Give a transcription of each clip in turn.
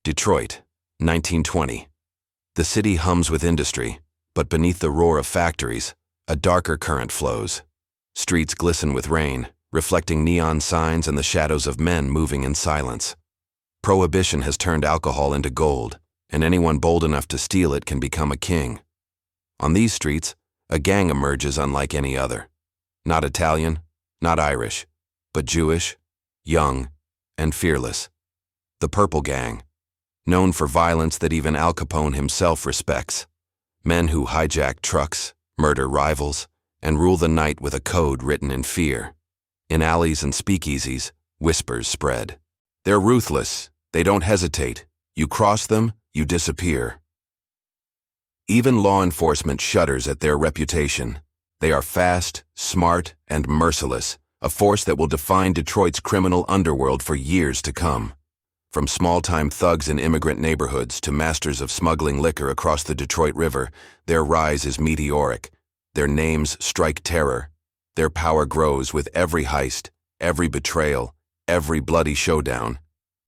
Detroit, 1920. The city hums with industry, but beneath the roar of factories, a darker current flows. Streets glisten with rain, reflecting neon signs and the shadows of men moving in silence. Prohibition has turned alcohol into gold, and anyone bold enough to steal it can become a king. On these streets, a gang emerges unlike any other. Not Italian, not Irish, but Jewish, young, and fearless. The Purple Gang, known for violence that even Al Capone himself respects. Men who hijack trucks, murder rivals, and rule the night with a code written in fear. In alleys and speakeasies, whispers spread. They're ruthless. They don't hesitate. You cross them, you disappear. Even law enforcement shudders at their reputation. They are fast, smart, and merciless, a force that will define Detroit's criminal underworld for years to come. From small-time thugs in immigrant neighborhoods to masters of smuggling liquor across the Detroit River, their rise is meteoric. Their names strike terror. Their power grows with every heist, every betrayal, every bloody showdown.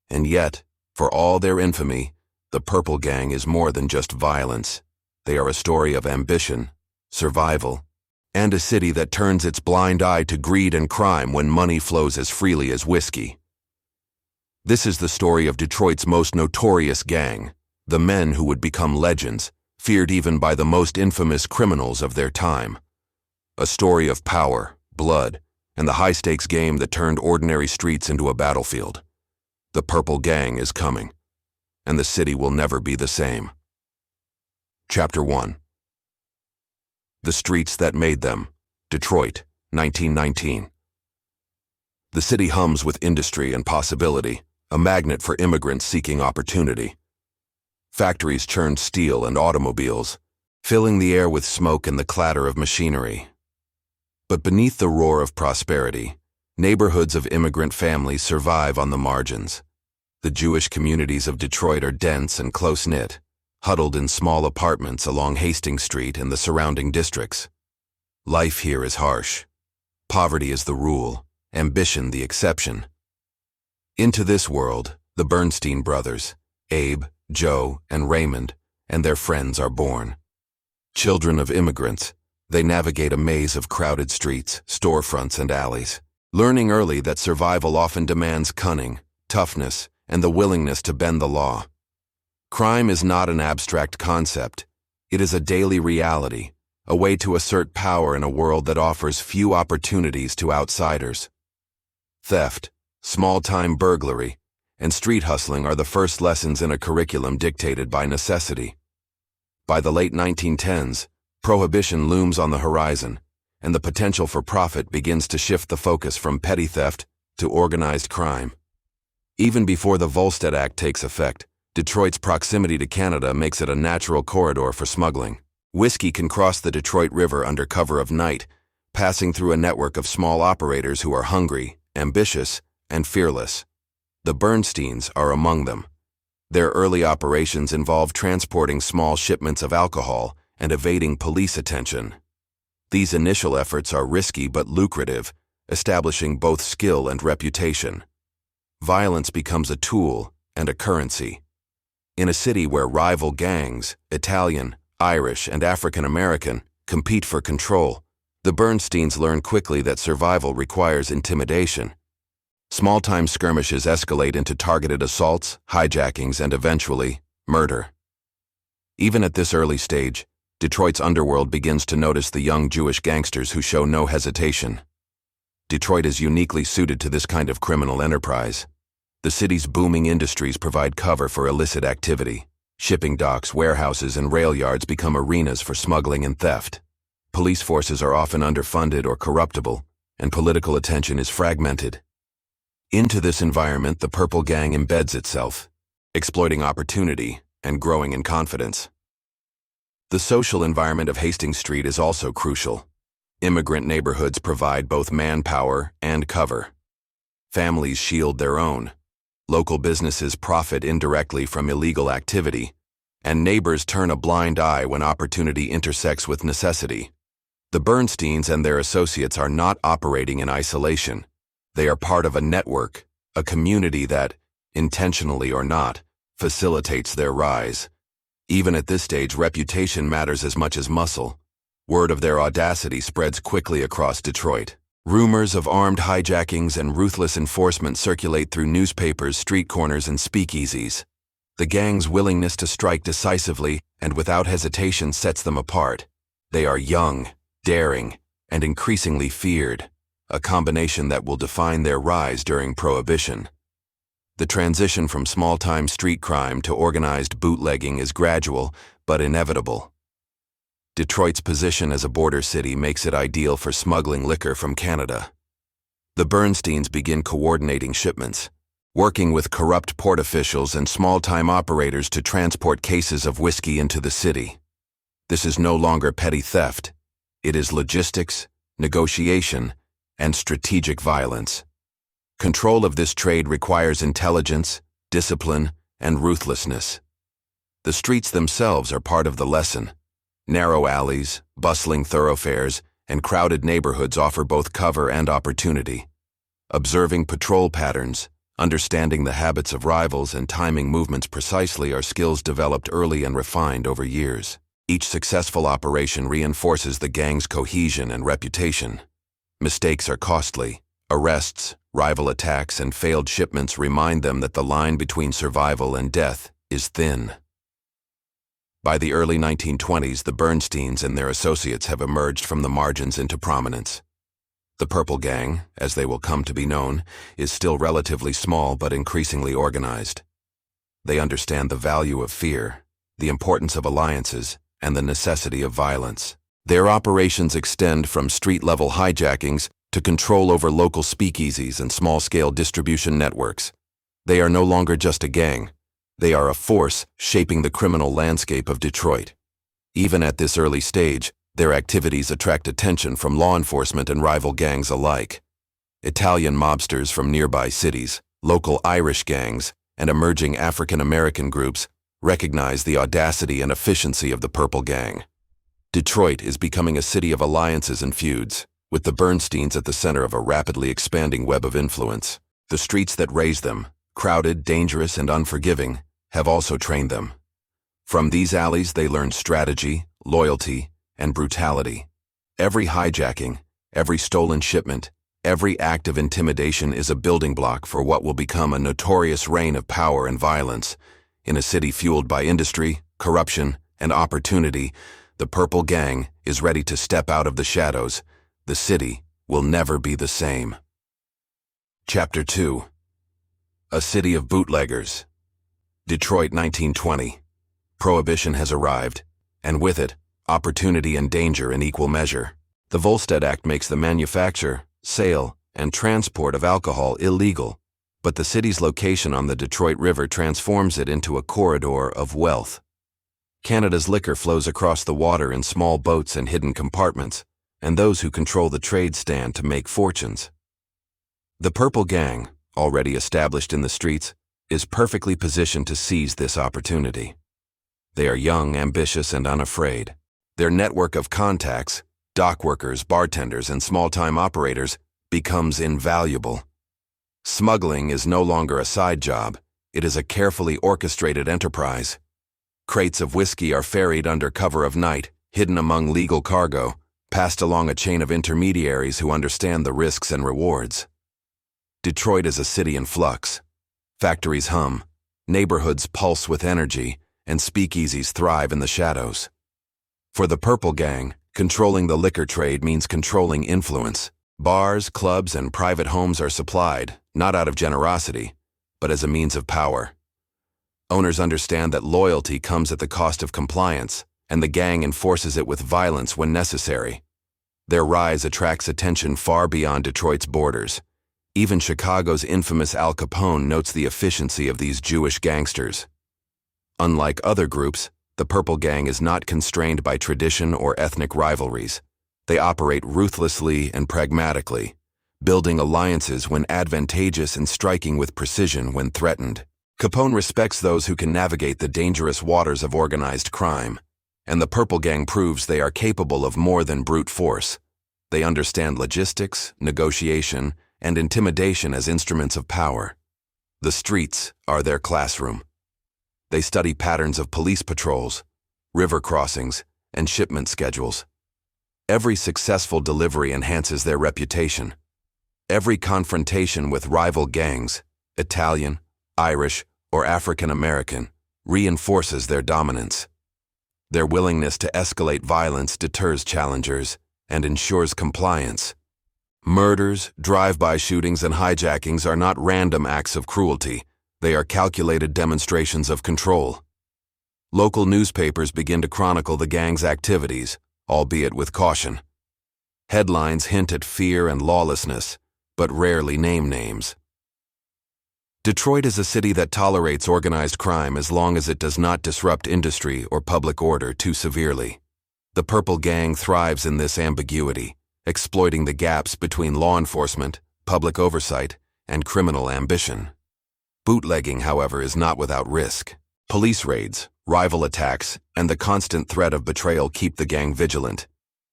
And yet, for all their infamy, the Purple Gang is more than just violence. They are a story of ambition, survival, and a city that turns its blind eye to greed and crime when money flows as freely as whiskey. This is the story of Detroit's most notorious gang, the men who would become legends, feared even by the most infamous criminals of their time. A story of power, blood, and the high-stakes game that turned ordinary streets into a battlefield. The Purple Gang is coming, and the city will never be the same. Chapter 1. The Streets That Made Them, Detroit, 1919. The city hums with industry and possibility, a magnet for immigrants seeking opportunity. Factories churn steel and automobiles, filling the air with smoke and the clatter of machinery. But beneath the roar of prosperity, neighborhoods of immigrant families survive on the margins. The Jewish communities of Detroit are dense and close-knit, huddled in small apartments along Hastings Street and the surrounding districts. Life here is harsh. Poverty is the rule, ambition the exception. Into this world, the Bernstein brothers, Abe, Joe, and Raymond, and their friends are born. Children of immigrants, they navigate a maze of crowded streets, storefronts, and alleys, learning early that survival often demands cunning, toughness, and the willingness to bend the law. Crime is not an abstract concept. It is a daily reality, a way to assert power in a world that offers few opportunities to outsiders. Theft, small-time burglary, and street hustling are the first lessons in a curriculum dictated by necessity. By the late 1910s, prohibition looms on the horizon, and the potential for profit begins to shift the focus from petty theft to organized crime. Even before the Volstead Act takes effect, Detroit's proximity to Canada makes it a natural corridor for smuggling. Whiskey can cross the Detroit River under cover of night, passing through a network of small operators who are hungry, ambitious, and fearless. The Bernsteins are among them. Their early operations involve transporting small shipments of alcohol and evading police attention. These initial efforts are risky but lucrative, establishing both skill and reputation. Violence becomes a tool and a currency. In a city where rival gangs, Italian, Irish, and African American, compete for control, the Bernsteins learn quickly that survival requires intimidation. Small-time skirmishes escalate into targeted assaults, hijackings, and eventually, murder. Even at this early stage, Detroit's underworld begins to notice the young Jewish gangsters who show no hesitation. Detroit is uniquely suited to this kind of criminal enterprise. The city's booming industries provide cover for illicit activity. Shipping docks, warehouses, and rail yards become arenas for smuggling and theft. Police forces are often underfunded or corruptible, and political attention is fragmented. Into this environment, the Purple Gang embeds itself, exploiting opportunity and growing in confidence. The social environment of Hastings Street is also crucial. Immigrant neighborhoods provide both manpower and cover. Families shield their own. Local businesses profit indirectly from illegal activity, and neighbors turn a blind eye when opportunity intersects with necessity. The Bernsteins and their associates are not operating in isolation. They are part of a network, a community that, intentionally or not, facilitates their rise. Even at this stage, reputation matters as much as muscle. Word of their audacity spreads quickly across Detroit. Rumors of armed hijackings and ruthless enforcement circulate through newspapers, street corners, and speakeasies. The gang's willingness to strike decisively and without hesitation sets them apart. They are young, daring, and increasingly feared, a combination that will define their rise during Prohibition. The transition from small-time street crime to organized bootlegging is gradual but inevitable. Detroit's position as a border city makes it ideal for smuggling liquor from Canada. The Bernsteins begin coordinating shipments, working with corrupt port officials and small-time operators to transport cases of whiskey into the city. This is no longer petty theft. It is logistics, negotiation, and strategic violence. Control of this trade requires intelligence, discipline, and ruthlessness. The streets themselves are part of the lesson. Narrow alleys, bustling thoroughfares, and crowded neighborhoods offer both cover and opportunity. Observing patrol patterns, understanding the habits of rivals, and timing movements precisely are skills developed early and refined over years. Each successful operation reinforces the gang's cohesion and reputation. Mistakes are costly. Arrests, rival attacks, and failed shipments remind them that the line between survival and death is thin. By the early 1920s, the Bernsteins and their associates have emerged from the margins into prominence. The Purple Gang, as they will come to be known, is still relatively small but increasingly organized. They understand the value of fear, the importance of alliances, and the necessity of violence. Their operations extend from street-level hijackings to control over local speakeasies and small-scale distribution networks. They are no longer just a gang. They are a force shaping the criminal landscape of Detroit. Even at this early stage, their activities attract attention from law enforcement and rival gangs alike. Italian mobsters from nearby cities, local Irish gangs, and emerging African-American groups recognize the audacity and efficiency of the Purple Gang. Detroit is becoming a city of alliances and feuds, with the Bernsteins at the center of a rapidly expanding web of influence. The streets that raised them, crowded, dangerous, and unforgiving, have also trained them. From these alleys, they learn strategy, loyalty, and brutality. Every hijacking, every stolen shipment, every act of intimidation is a building block for what will become a notorious reign of power and violence. In a city fueled by industry, corruption, and opportunity, the Purple Gang is ready to step out of the shadows. The city will never be the same. Chapter 2. A City of Bootleggers. Detroit, 1920. Prohibition has arrived, and with it, opportunity and danger in equal measure. The Volstead Act makes the manufacture, sale, and transport of alcohol illegal, but the city's location on the Detroit River transforms it into a corridor of wealth. Canada's liquor flows across the water in small boats and hidden compartments, and those who control the trade stand to make fortunes. The Purple Gang, already established in the streets, is perfectly positioned to seize this opportunity. They are young, ambitious, and unafraid. Their network of contacts, dock workers, bartenders, and small-time operators, becomes invaluable. Smuggling is no longer a side job. It is a carefully orchestrated enterprise. Crates of whiskey are ferried under cover of night, hidden among legal cargo, passed along a chain of intermediaries who understand the risks and rewards. Detroit is a city in flux. Factories hum, neighborhoods pulse with energy, and speakeasies thrive in the shadows. For the Purple Gang, controlling the liquor trade means controlling influence. Bars, clubs, and private homes are supplied, not out of generosity, but as a means of power. Owners understand that loyalty comes at the cost of compliance, and the gang enforces it with violence when necessary. Their rise attracts attention far beyond Detroit's borders. Even Chicago's infamous Al Capone notes the efficiency of these Jewish gangsters. Unlike other groups, the Purple Gang is not constrained by tradition or ethnic rivalries. They operate ruthlessly and pragmatically, building alliances when advantageous and striking with precision when threatened. Capone respects those who can navigate the dangerous waters of organized crime, and the Purple Gang proves they are capable of more than brute force. They understand logistics, negotiation, and intimidation as instruments of power. The streets are their classroom. They study patterns of police patrols, river crossings, and shipment schedules. Every successful delivery enhances their reputation. Every confrontation with rival gangs, Italian, Irish, or African American, reinforces their dominance. Their willingness to escalate violence deters challengers and ensures compliance. Murders, drive-by shootings, and hijackings are not random acts of cruelty. They are calculated demonstrations of control. Local newspapers begin to chronicle the gang's activities, albeit with caution. Headlines hint at fear and lawlessness, but rarely name names. Detroit is a city that tolerates organized crime as long as it does not disrupt industry or public order too severely. The Purple Gang thrives in this ambiguity, exploiting the gaps between law enforcement, public oversight, and criminal ambition. Bootlegging, however, is not without risk. Police raids, rival attacks, and the constant threat of betrayal keep the gang vigilant.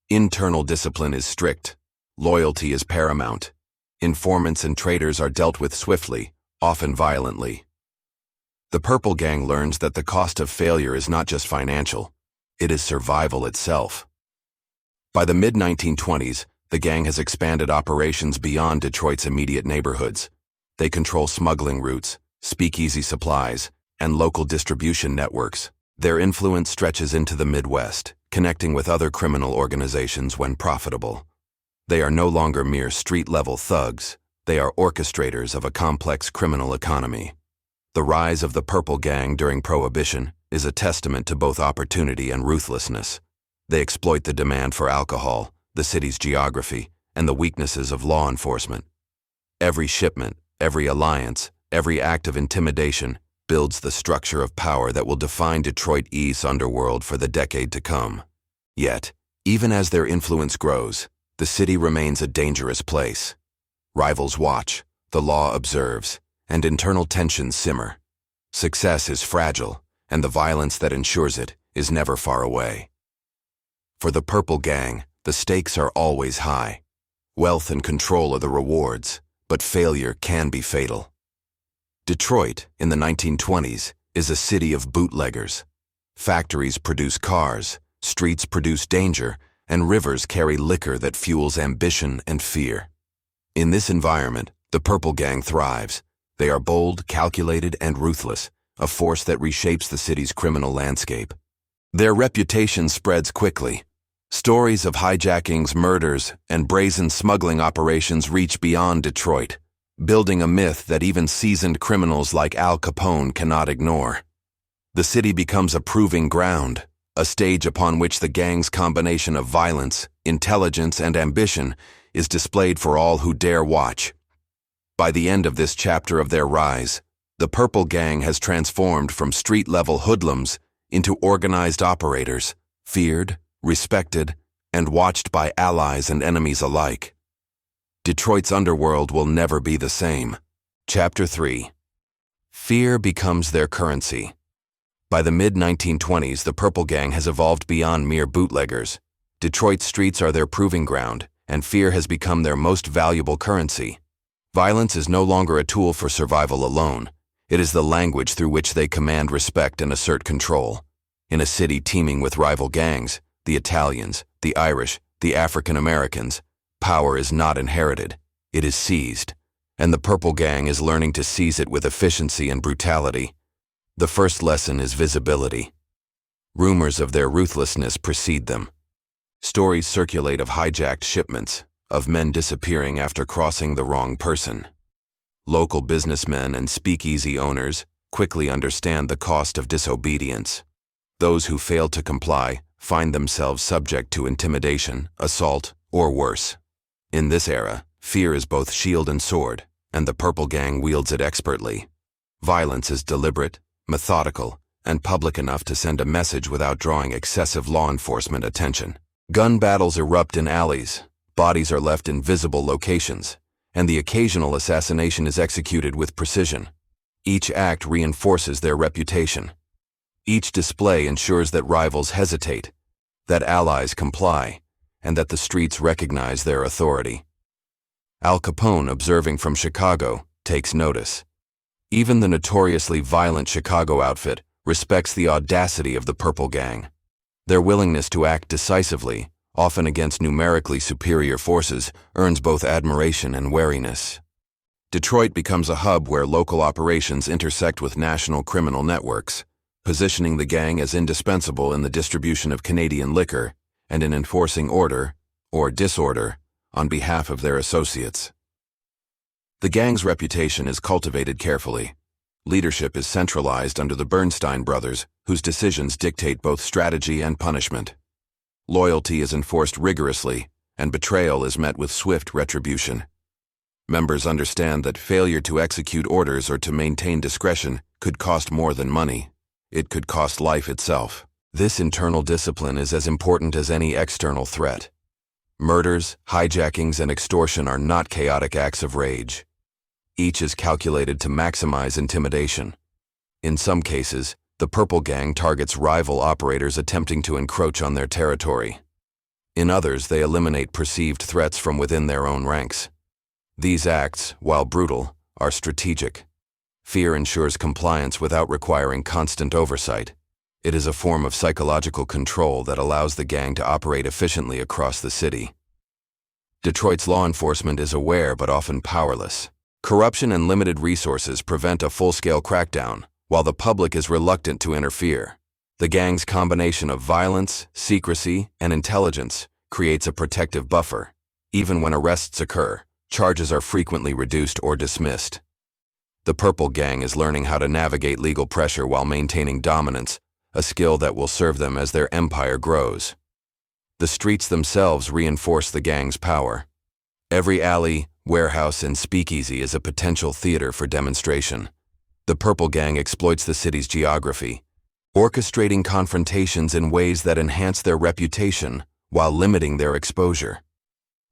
Internal discipline is strict. Loyalty is paramount. Informants and traitors are dealt with swiftly, often violently. The Purple Gang learns that the cost of failure is not just financial, it is survival itself. By the mid-1920s, the gang has expanded operations beyond Detroit's immediate neighborhoods. They control smuggling routes, speakeasy supplies, and local distribution networks. Their influence stretches into the Midwest, connecting with other criminal organizations when profitable. They are no longer mere street-level thugs. They are orchestrators of a complex criminal economy. The rise of the Purple Gang during Prohibition is a testament to both opportunity and ruthlessness. They exploit the demand for alcohol, the city's geography, and the weaknesses of law enforcement. Every shipment, every alliance, every act of intimidation builds the structure of power that will define Detroit East's underworld for the decade to come. Yet, even as their influence grows, the city remains a dangerous place. Rivals watch, the law observes, and internal tensions simmer. Success is fragile, and the violence that ensures it is never far away. For the Purple Gang, the stakes are always high. Wealth and control are the rewards, but failure can be fatal. Detroit, in the 1920s, is a city of bootleggers. Factories produce cars, streets produce danger, and rivers carry liquor that fuels ambition and fear. In this environment, the Purple Gang thrives. They are bold, calculated, and ruthless, a force that reshapes the city's criminal landscape. Their reputation spreads quickly. Stories of hijackings, murders, and brazen smuggling operations reach beyond Detroit, building a myth that even seasoned criminals like Al Capone cannot ignore. The city becomes a proving ground, a stage upon which the gang's combination of violence, intelligence, and ambition is displayed for all who dare watch. By the end of this chapter of their rise, the Purple Gang has transformed from street-level hoodlums into organized operators, feared, respected, and watched by allies and enemies alike. Detroit's underworld will never be the same. Chapter 3. Fear becomes their currency. By the mid-1920s, the Purple Gang has evolved beyond mere bootleggers. Detroit's streets are their proving ground, and fear has become their most valuable currency. Violence is no longer a tool for survival alone. It is the language through which they command respect and assert control. In a city teeming with rival gangs, the Italians, the Irish, the African Americans, power is not inherited, it is seized, and the Purple Gang is learning to seize it with efficiency and brutality. The first lesson is visibility. Rumors of their ruthlessness precede them. Stories circulate of hijacked shipments, of men disappearing after crossing the wrong person. Local businessmen and speakeasy owners quickly understand the cost of disobedience. Those who fail to comply find themselves subject to intimidation, assault, or worse. In this era, fear is both shield and sword, and the Purple Gang wields it expertly. Violence is deliberate, methodical, and public enough to send a message without drawing excessive law enforcement attention. Gun battles erupt in alleys, bodies are left in visible locations, and the occasional assassination is executed with precision. Each act reinforces their reputation. Each display ensures that rivals hesitate, that allies comply, and that the streets recognize their authority. Al Capone, observing from Chicago, takes notice. Even the notoriously violent Chicago outfit respects the audacity of the Purple Gang. Their willingness to act decisively, often against numerically superior forces, earns both admiration and wariness. Detroit becomes a hub where local operations intersect with national criminal networks, positioning the gang as indispensable in the distribution of Canadian liquor and in enforcing order, or disorder, on behalf of their associates. The gang's reputation is cultivated carefully. Leadership is centralized under the Bernstein brothers, whose decisions dictate both strategy and punishment. Loyalty is enforced rigorously, and betrayal is met with swift retribution. Members understand that failure to execute orders or to maintain discretion could cost more than money. It could cost life itself. This internal discipline is as important as any external threat. Murders, hijackings, and extortion are not chaotic acts of rage. Each is calculated to maximize intimidation. In some cases, the Purple Gang targets rival operators attempting to encroach on their territory. In others, they eliminate perceived threats from within their own ranks. These acts, while brutal, are strategic. Fear ensures compliance without requiring constant oversight. It is a form of psychological control that allows the gang to operate efficiently across the city. Detroit's law enforcement is aware but often powerless. Corruption and limited resources prevent a full-scale crackdown, while the public is reluctant to interfere. The gang's combination of violence, secrecy, and intelligence creates a protective buffer. Even when arrests occur, charges are frequently reduced or dismissed. The Purple Gang is learning how to navigate legal pressure while maintaining dominance, a skill that will serve them as their empire grows. The streets themselves reinforce the gang's power. Every alley, warehouse, and speakeasy is a potential theater for demonstration. The Purple Gang exploits the city's geography, orchestrating confrontations in ways that enhance their reputation while limiting their exposure.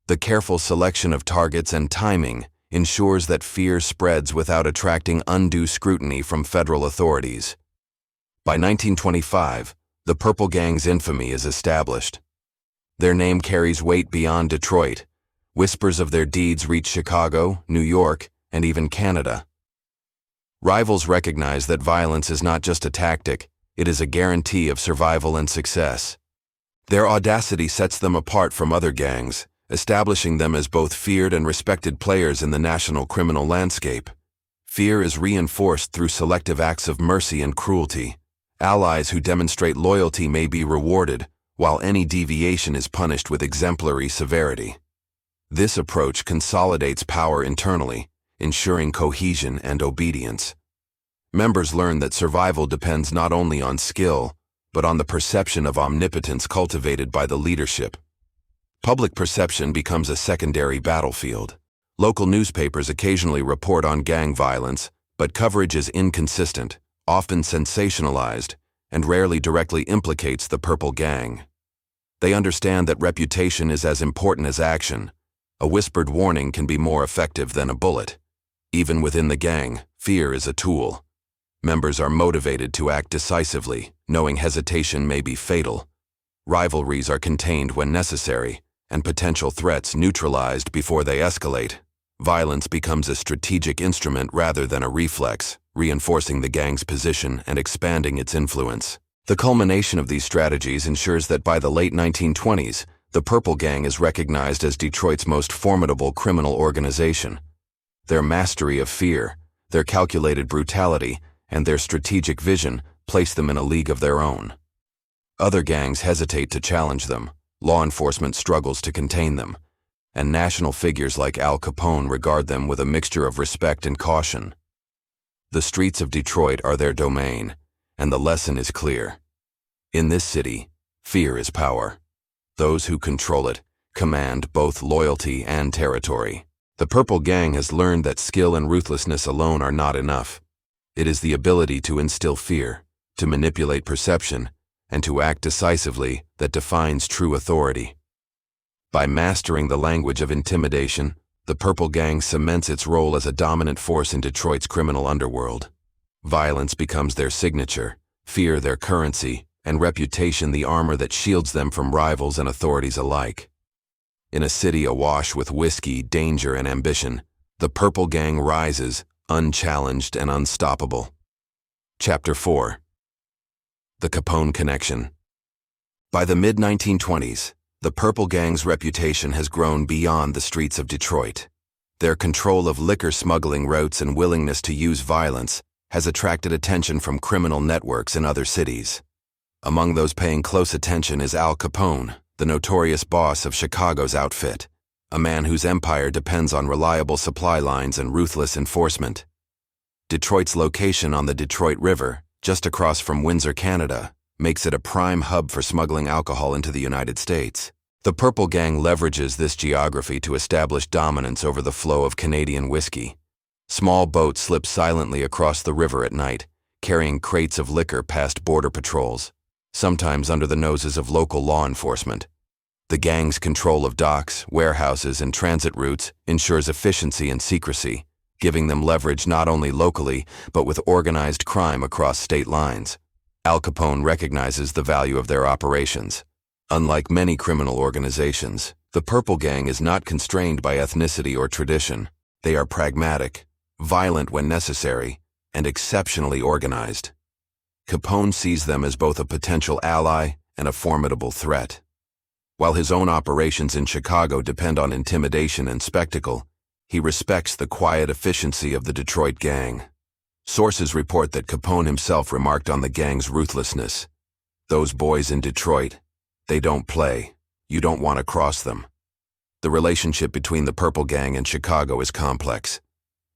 The careful selection of targets and timing ensures that fear spreads without attracting undue scrutiny from federal authorities. By 1925, the Purple Gang's infamy is established. Their name carries weight beyond Detroit. Whispers of their deeds reach Chicago, New York, and even Canada. Rivals recognize that violence is not just a tactic, it is a guarantee of survival and success. Their audacity sets them apart from other gangs, establishing them as both feared and respected players in the national criminal landscape. Fear is reinforced through selective acts of mercy and cruelty. Allies who demonstrate loyalty may be rewarded, while any deviation is punished with exemplary severity. This approach consolidates power internally, ensuring cohesion and obedience. Members learn that survival depends not only on skill, but on the perception of omnipotence cultivated by the leadership. Public perception becomes a secondary battlefield. Local newspapers occasionally report on gang violence, but coverage is inconsistent, often sensationalized, and rarely directly implicates the Purple Gang. They understand that reputation is as important as action. A whispered warning can be more effective than a bullet. Even within the gang, fear is a tool. Members are motivated to act decisively, knowing hesitation may be fatal. Rivalries are contained when necessary, and potential threats neutralized before they escalate. Violence becomes a strategic instrument rather than a reflex, reinforcing the gang's position and expanding its influence. The culmination of these strategies ensures that by the late 1920s, the Purple Gang is recognized as Detroit's most formidable criminal organization. Their mastery of fear, their calculated brutality, and their strategic vision place them in a league of their own. Other gangs hesitate to challenge them, law enforcement struggles to contain them, and national figures like Al Capone regard them with a mixture of respect and caution. The streets of Detroit are their domain, and the lesson is clear. In this city, fear is power. Those who control it command both loyalty and territory. The Purple Gang has learned that skill and ruthlessness alone are not enough. It is the ability to instill fear, to manipulate perception, and to act decisively that defines true authority. By mastering the language of intimidation, the Purple Gang cements its role as a dominant force in Detroit's criminal underworld. Violence becomes their signature, fear their currency, and reputation the armor that shields them from rivals and authorities alike. In a city awash with whiskey, danger, and ambition, the Purple Gang rises, unchallenged and unstoppable. Chapter 4. The Capone connection. By the mid-1920s, the Purple Gang's reputation has grown beyond the streets of Detroit. Their control of liquor smuggling routes and willingness to use violence has attracted attention from criminal networks in other cities. Among those paying close attention is Al Capone, the notorious boss of Chicago's outfit, a man whose empire depends on reliable supply lines and ruthless enforcement. Detroit's location on the Detroit River, just across from Windsor, Canada, makes it a prime hub for smuggling alcohol into the United States. The Purple Gang leverages this geography to establish dominance over the flow of Canadian whiskey. Small boats slip silently across the river at night, carrying crates of liquor past border patrols, sometimes under the noses of local law enforcement. The gang's control of docks, warehouses, and transit routes ensures efficiency and secrecy, giving them leverage not only locally, but with organized crime across state lines. Al Capone recognizes the value of their operations. Unlike many criminal organizations, the Purple Gang is not constrained by ethnicity or tradition. They are pragmatic, violent when necessary, and exceptionally organized. Capone sees them as both a potential ally and a formidable threat. While his own operations in Chicago depend on intimidation and spectacle, he respects the quiet efficiency of the Detroit gang. Sources report that Capone himself remarked on the gang's ruthlessness. "Those boys in Detroit, they don't play. You don't want to cross them." The relationship between the Purple Gang and Chicago is complex.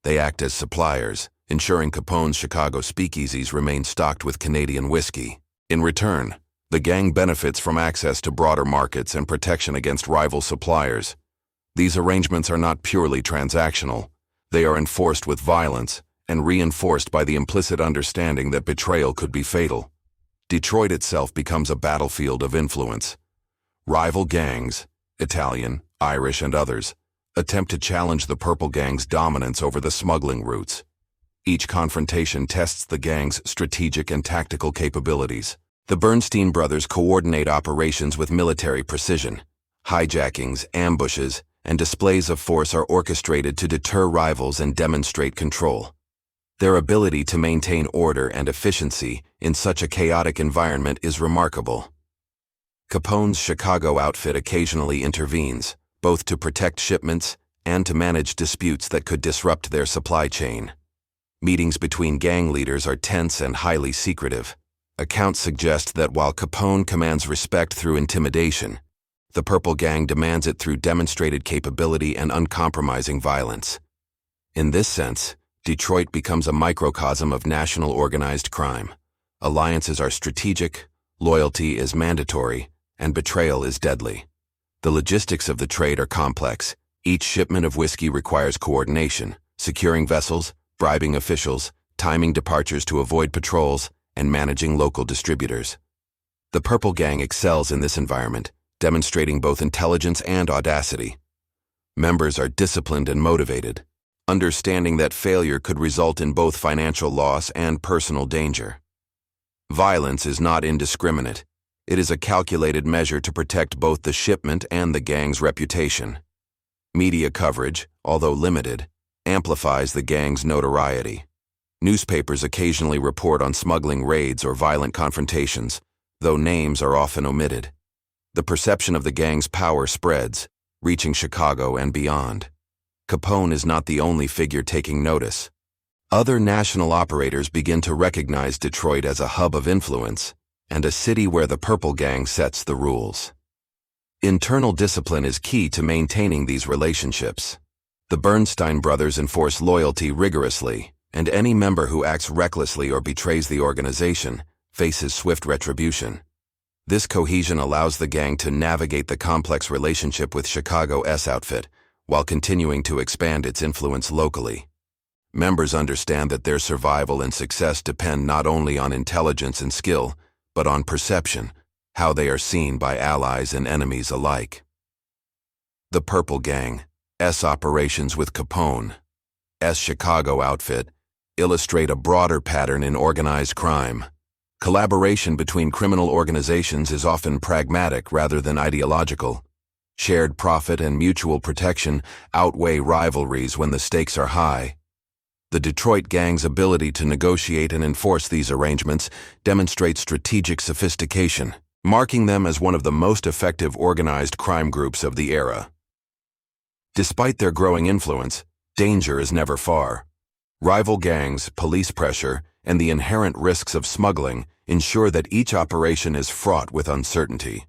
They act as suppliers, ensuring Capone's Chicago speakeasies remain stocked with Canadian whiskey. In return, the gang benefits from access to broader markets and protection against rival suppliers. These arrangements are not purely transactional. They are enforced with violence and reinforced by the implicit understanding that betrayal could be fatal. Detroit itself becomes a battlefield of influence. Rival gangs, Italian, Irish, and others, attempt to challenge the Purple Gang's dominance over the smuggling routes. Each confrontation tests the gang's strategic and tactical capabilities. The Bernstein brothers coordinate operations with military precision. Hijackings, ambushes, and displays of force are orchestrated to deter rivals and demonstrate control. Their ability to maintain order and efficiency in such a chaotic environment is remarkable. Capone's Chicago outfit occasionally intervenes, both to protect shipments and to manage disputes that could disrupt their supply chain. Meetings between gang leaders are tense and highly secretive. Accounts suggest that while Capone commands respect through intimidation, the Purple Gang demands it through demonstrated capability and uncompromising violence. In this sense, Detroit becomes a microcosm of national organized crime. Alliances are strategic, loyalty is mandatory, and betrayal is deadly. The logistics of the trade are complex. Each shipment of whiskey requires coordination, securing vessels, bribing officials, timing departures to avoid patrols, and managing local distributors. The Purple Gang excels in this environment, demonstrating both intelligence and audacity. Members are disciplined and motivated, understanding that failure could result in both financial loss and personal danger. Violence is not indiscriminate. It is a calculated measure to protect both the shipment and the gang's reputation. Media coverage, although limited, amplifies the gang's notoriety. Newspapers occasionally report on smuggling raids or violent confrontations, though names are often omitted. The perception of the gang's power spreads, reaching Chicago and beyond. Capone is not the only figure taking notice. Other national operators begin to recognize Detroit as a hub of influence and a city where the Purple Gang sets the rules. Internal discipline is key to maintaining these relationships. The Bernstein brothers enforce loyalty rigorously, and any member who acts recklessly or betrays the organization faces swift retribution. This cohesion allows the gang to navigate the complex relationship with Chicago's outfit while continuing to expand its influence locally. Members understand that their survival and success depend not only on intelligence and skill, but on perception, how they are seen by allies and enemies alike. The Purple Gang's operations with Capone's Chicago outfit illustrate a broader pattern in organized crime. Collaboration between criminal organizations is often pragmatic rather than ideological. Shared profit and mutual protection outweigh rivalries when the stakes are high. The Detroit gang's ability to negotiate and enforce these arrangements demonstrates strategic sophistication, marking them as one of the most effective organized crime groups of the era. Despite their growing influence, danger is never far. Rival gangs, police pressure, and the inherent risks of smuggling ensure that each operation is fraught with uncertainty.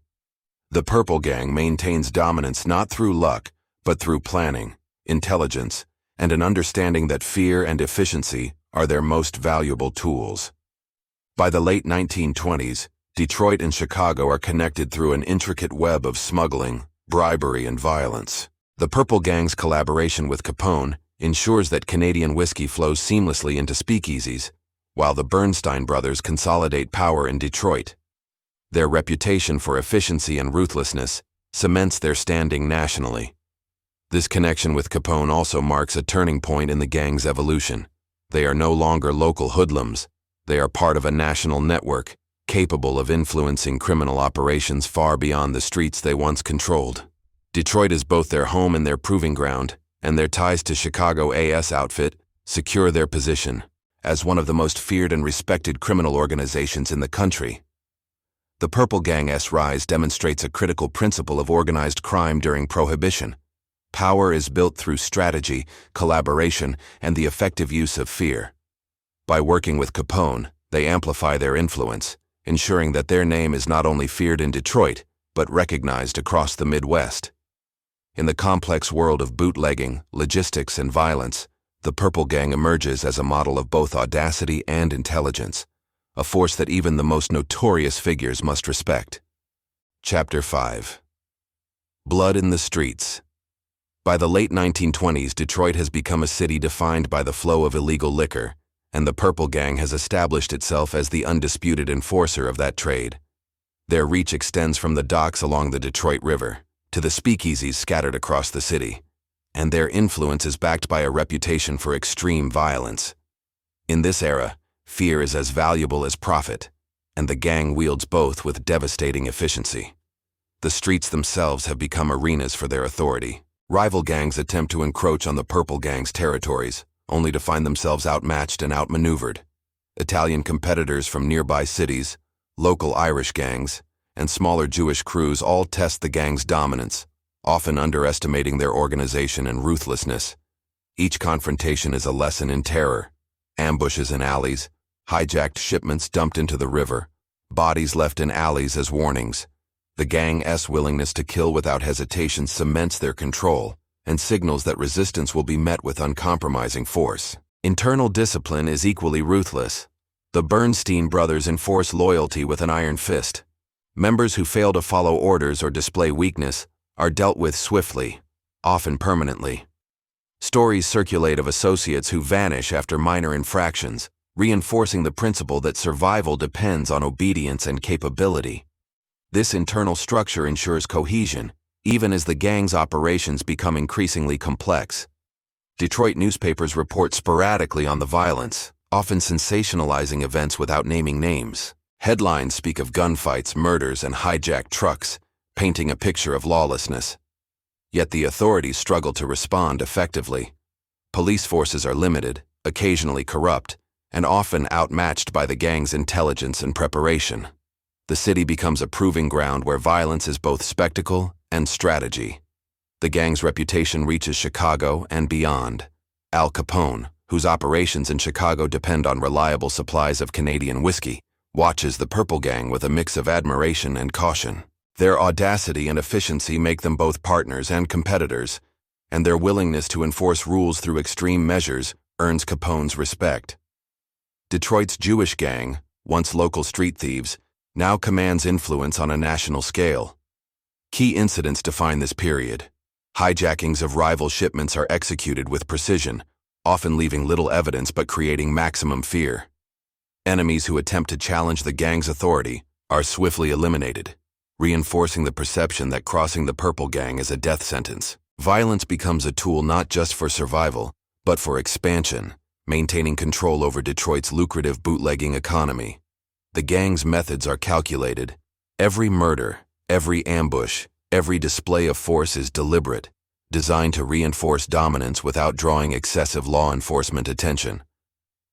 The Purple Gang maintains dominance not through luck, but through planning, intelligence, and an understanding that fear and efficiency are their most valuable tools. By the late 1920s, Detroit and Chicago are connected through an intricate web of smuggling, bribery, and violence. The Purple Gang's collaboration with Capone ensures that Canadian whiskey flows seamlessly into speakeasies, while the Bernstein brothers consolidate power in Detroit. Their reputation for efficiency and ruthlessness cements their standing nationally. This connection with Capone also marks a turning point in the gang's evolution. They are no longer local hoodlums. They are part of a national network, capable of influencing criminal operations far beyond the streets they once controlled. Detroit is both their home and their proving ground, and their ties to Chicago AS outfit secure their position as one of the most feared and respected criminal organizations in the country. The Purple Gang's rise demonstrates a critical principle of organized crime during Prohibition. Power is built through strategy, collaboration, and the effective use of fear. By working with Capone, they amplify their influence, ensuring that their name is not only feared in Detroit, but recognized across the Midwest. In the complex world of bootlegging, logistics, and violence, the Purple Gang emerges as a model of both audacity and intelligence, a force that even the most notorious figures must respect. Chapter 5. Blood in the Streets. By the late 1920s, Detroit has become a city defined by the flow of illegal liquor, and the Purple Gang has established itself as the undisputed enforcer of that trade. Their reach extends from the docks along the Detroit River to the speakeasies scattered across the city, and their influence is backed by a reputation for extreme violence. In this era, fear is as valuable as profit, and the gang wields both with devastating efficiency. The streets themselves have become arenas for their authority. Rival gangs attempt to encroach on the Purple Gang's territories, only to find themselves outmatched and outmaneuvered. Italian competitors from nearby cities, local Irish gangs, and smaller Jewish crews all test the gang's dominance, often underestimating their organization and ruthlessness. Each confrontation is a lesson in terror. Ambushes in alleys, hijacked shipments dumped into the river, bodies left in alleys as warnings. The gang's willingness to kill without hesitation cements their control and signals that resistance will be met with uncompromising force. Internal discipline is equally ruthless. The Bernstein brothers enforce loyalty with an iron fist. Members who fail to follow orders or display weakness are dealt with swiftly, often permanently. Stories circulate of associates who vanish after minor infractions, reinforcing the principle that survival depends on obedience and capability. This internal structure ensures cohesion, even as the gang's operations become increasingly complex. Detroit newspapers report sporadically on the violence, often sensationalizing events without naming names. Headlines speak of gunfights, murders, and hijacked trucks, painting a picture of lawlessness. Yet the authorities struggle to respond effectively. Police forces are limited, occasionally corrupt, and often outmatched by the gang's intelligence and preparation. The city becomes a proving ground where violence is both spectacle and strategy. The gang's reputation reaches Chicago and beyond. Al Capone, whose operations in Chicago depend on reliable supplies of Canadian whiskey, watches the Purple Gang with a mix of admiration and caution. Their audacity and efficiency make them both partners and competitors, and their willingness to enforce rules through extreme measures earns Capone's respect. Detroit's Jewish gang, once local street thieves, now commands influence on a national scale. Key incidents define this period. Hijackings of rival shipments are executed with precision, often leaving little evidence but creating maximum fear. Enemies who attempt to challenge the gang's authority are swiftly eliminated, reinforcing the perception that crossing the Purple Gang is a death sentence. Violence becomes a tool not just for survival, but for expansion, maintaining control over Detroit's lucrative bootlegging economy. The gang's methods are calculated. Every murder, every ambush, every display of force is deliberate, designed to reinforce dominance without drawing excessive law enforcement attention.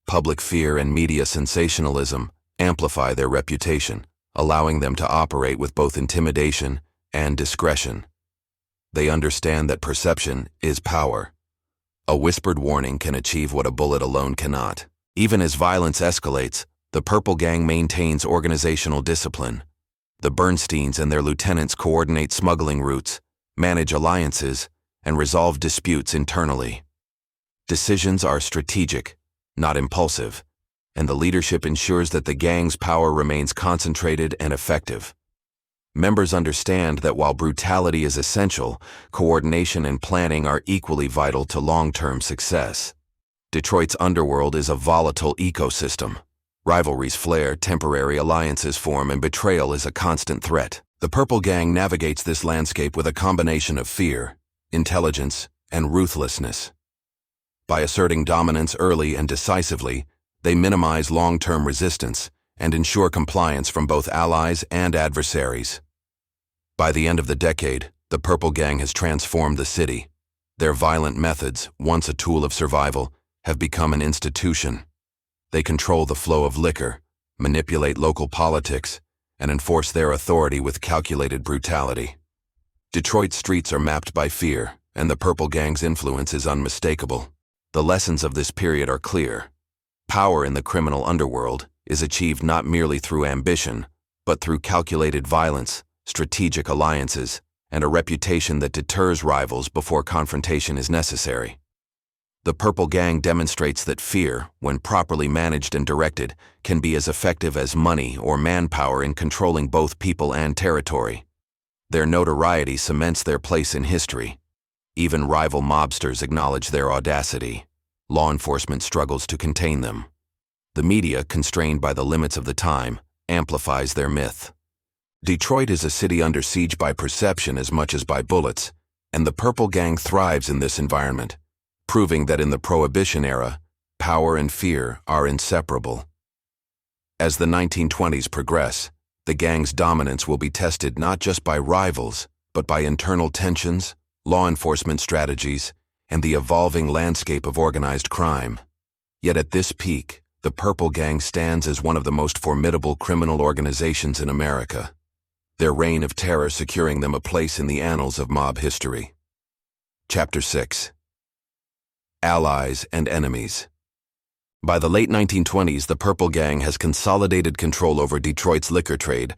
Public fear and media sensationalism amplify their reputation, allowing them to operate with both intimidation and discretion. They understand that perception is power. A whispered warning can achieve what a bullet alone cannot. Even as violence escalates, the Purple Gang maintains organizational discipline. The Bernsteins and their lieutenants coordinate smuggling routes, manage alliances, and resolve disputes internally. Decisions are strategic, not impulsive, and the leadership ensures that the gang's power remains concentrated and effective. Members understand that while brutality is essential, coordination and planning are equally vital to long-term success. Detroit's underworld is a volatile ecosystem. Rivalries flare, temporary alliances form, and betrayal is a constant threat. The Purple Gang navigates this landscape with a combination of fear, intelligence, and ruthlessness. By asserting dominance early and decisively, they minimize long-term resistance and ensure compliance from both allies and adversaries. By the end of the decade, the Purple Gang has transformed the city. Their violent methods, once a tool of survival, have become an institution. They control the flow of liquor, manipulate local politics, and enforce their authority with calculated brutality. Detroit's streets are mapped by fear, and the Purple Gang's influence is unmistakable. The lessons of this period are clear. Power in the criminal underworld is achieved not merely through ambition, but through calculated violence, strategic alliances, and a reputation that deters rivals before confrontation is necessary. The Purple Gang demonstrates that fear, when properly managed and directed, can be as effective as money or manpower in controlling both people and territory. Their notoriety cements their place in history. Even rival mobsters acknowledge their audacity. Law enforcement struggles to contain them. The media, constrained by the limits of the time, amplifies their myth. Detroit is a city under siege by perception as much as by bullets, and the Purple Gang thrives in this environment, proving that in the Prohibition era, power and fear are inseparable. As the 1920s progress, the gang's dominance will be tested not just by rivals, but by internal tensions, law enforcement strategies, and the evolving landscape of organized crime. Yet at this peak, the Purple Gang stands as one of the most formidable criminal organizations in America, their reign of terror securing them a place in the annals of mob history. Chapter 6. Allies and Enemies. By the late 1920s, the Purple Gang has consolidated control over Detroit's liquor trade,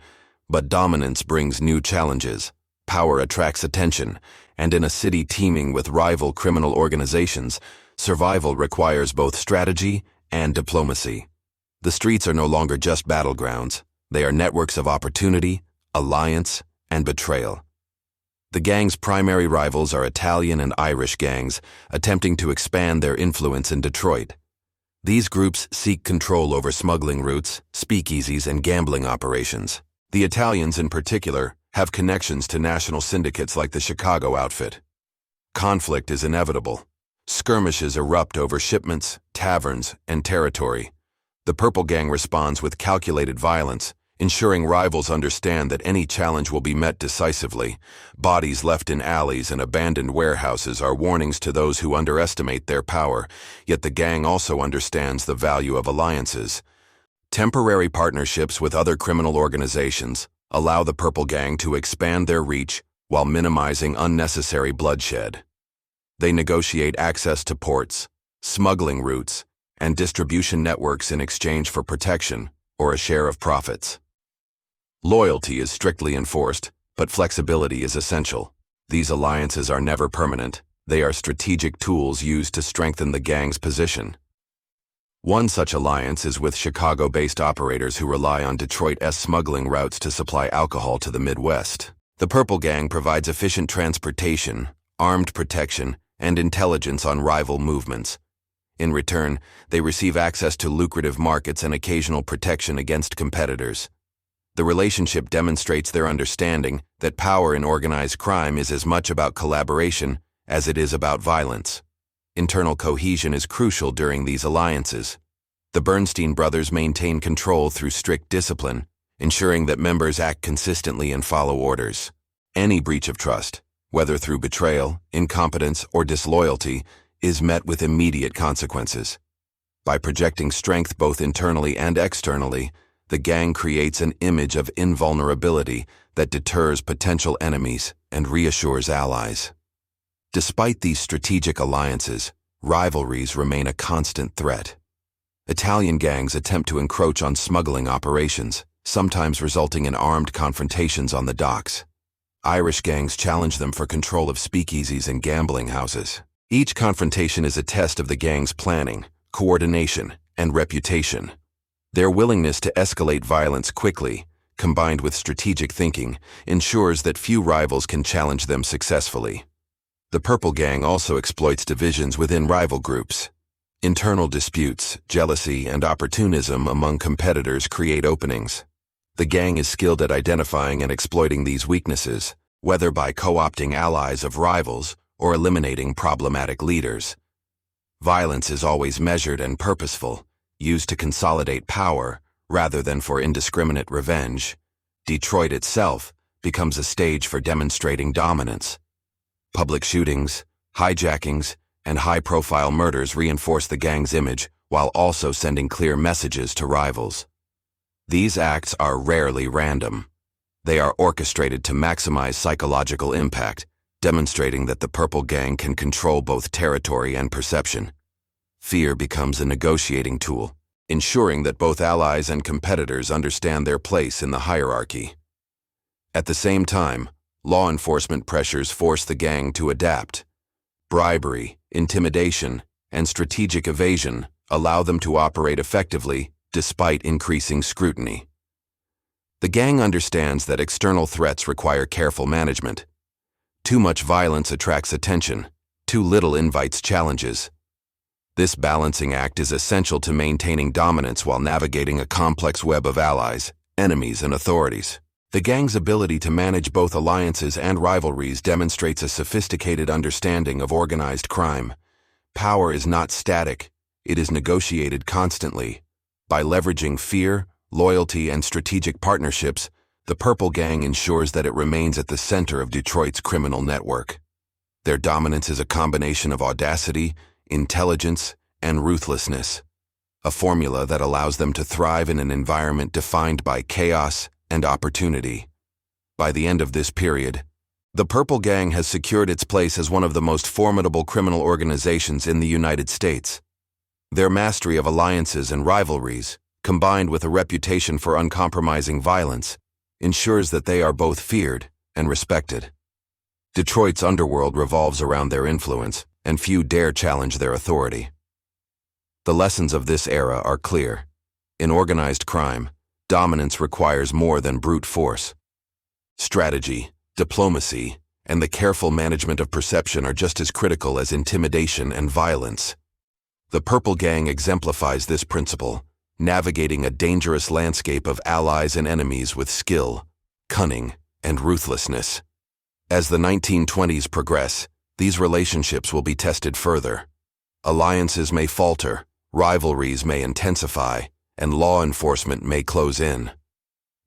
but dominance brings new challenges. Power attracts attention, and in a city teeming with rival criminal organizations, survival requires both strategy and diplomacy. The streets are no longer just battlegrounds. They are networks of opportunity, alliance, and betrayal. The gang's primary rivals are Italian and Irish gangs, attempting to expand their influence in Detroit. These groups seek control over smuggling routes, speakeasies, and gambling operations. The Italians, in particular, have connections to national syndicates like the Chicago outfit. Conflict is inevitable. Skirmishes erupt over shipments, taverns, and territory. The Purple Gang responds with calculated violence, ensuring rivals understand that any challenge will be met decisively. Bodies left in alleys and abandoned warehouses are warnings to those who underestimate their power, yet the gang also understands the value of alliances. Temporary partnerships with other criminal organizations allow the Purple Gang to expand their reach while minimizing unnecessary bloodshed. They negotiate access to ports, smuggling routes, and distribution networks in exchange for protection or a share of profits. Loyalty is strictly enforced, but flexibility is essential. These alliances are never permanent. They are strategic tools used to strengthen the gang's position. One such alliance is with Chicago-based operators who rely on Detroit's smuggling routes to supply alcohol to the Midwest. The Purple Gang provides efficient transportation, armed protection, and intelligence on rival movements. In return, they receive access to lucrative markets and occasional protection against competitors. The relationship demonstrates their understanding that power in organized crime is as much about collaboration as it is about violence. Internal cohesion is crucial during these alliances. The Bernstein brothers maintain control through strict discipline, ensuring that members act consistently and follow orders. Any breach of trust, whether through betrayal, incompetence, or disloyalty, is met with immediate consequences. By projecting strength both internally and externally, the gang creates an image of invulnerability that deters potential enemies and reassures allies. Despite these strategic alliances, rivalries remain a constant threat. Italian gangs attempt to encroach on smuggling operations, sometimes resulting in armed confrontations on the docks. Irish gangs challenge them for control of speakeasies and gambling houses. Each confrontation is a test of the gang's planning, coordination, and reputation. Their willingness to escalate violence quickly, combined with strategic thinking, ensures that few rivals can challenge them successfully. The Purple Gang also exploits divisions within rival groups. Internal disputes, jealousy, and opportunism among competitors create openings. The gang is skilled at identifying and exploiting these weaknesses, whether by co-opting allies of rivals or eliminating problematic leaders. Violence is always measured and purposeful, used to consolidate power rather than for indiscriminate revenge. Detroit itself becomes a stage for demonstrating dominance. Public shootings, hijackings, and high-profile murders reinforce the gang's image while also sending clear messages to rivals. These acts are rarely random. They are orchestrated to maximize psychological impact, demonstrating that the Purple Gang can control both territory and perception. Fear becomes a negotiating tool, ensuring that both allies and competitors understand their place in the hierarchy. At the same time, law enforcement pressures force the gang to adapt. Bribery, intimidation, and strategic evasion allow them to operate effectively despite increasing scrutiny. The gang understands that external threats require careful management. Too much violence attracts attention, too little invites challenges. This balancing act is essential to maintaining dominance while navigating a complex web of allies, enemies, and authorities. The gang's ability to manage both alliances and rivalries demonstrates a sophisticated understanding of organized crime. Power is not static, it is negotiated constantly. By leveraging fear, loyalty, and strategic partnerships, the Purple Gang ensures that it remains at the center of Detroit's criminal network. Their dominance is a combination of audacity, intelligence, and ruthlessness, a formula that allows them to thrive in an environment defined by chaos and opportunity. By the end of this period, the Purple Gang has secured its place as one of the most formidable criminal organizations in the United States. Their mastery of alliances and rivalries, combined with a reputation for uncompromising violence, ensures that they are both feared and respected. Detroit's underworld revolves around their influence, and few dare challenge their authority. The lessons of this era are clear. In organized crime, dominance requires more than brute force. Strategy, diplomacy, and the careful management of perception are just as critical as intimidation and violence. The Purple Gang exemplifies this principle, navigating a dangerous landscape of allies and enemies with skill, cunning, and ruthlessness. As the 1920s progress, these relationships will be tested further. Alliances may falter, rivalries may intensify, and law enforcement may close in.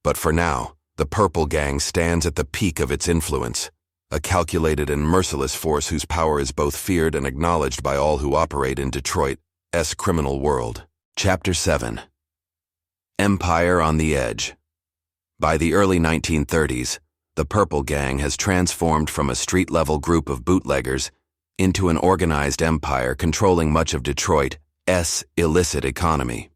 But for now, the Purple Gang stands at the peak of its influence, a calculated and merciless force whose power is both feared and acknowledged by all who operate in Detroit's criminal world. Chapter 7. Empire on the Edge. By the early 1930s, the Purple Gang has transformed from a street-level group of bootleggers into an organized empire controlling much of Detroit's illicit economy.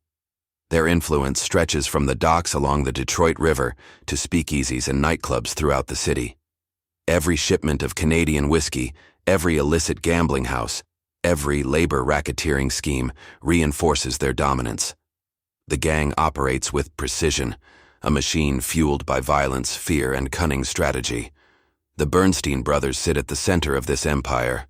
Their influence stretches from the docks along the Detroit River to speakeasies and nightclubs throughout the city. Every shipment of Canadian whiskey, every illicit gambling house, every labor racketeering scheme reinforces their dominance. The gang operates with precision, a machine fueled by violence, fear, and cunning strategy. The Bernstein brothers sit at the center of this empire.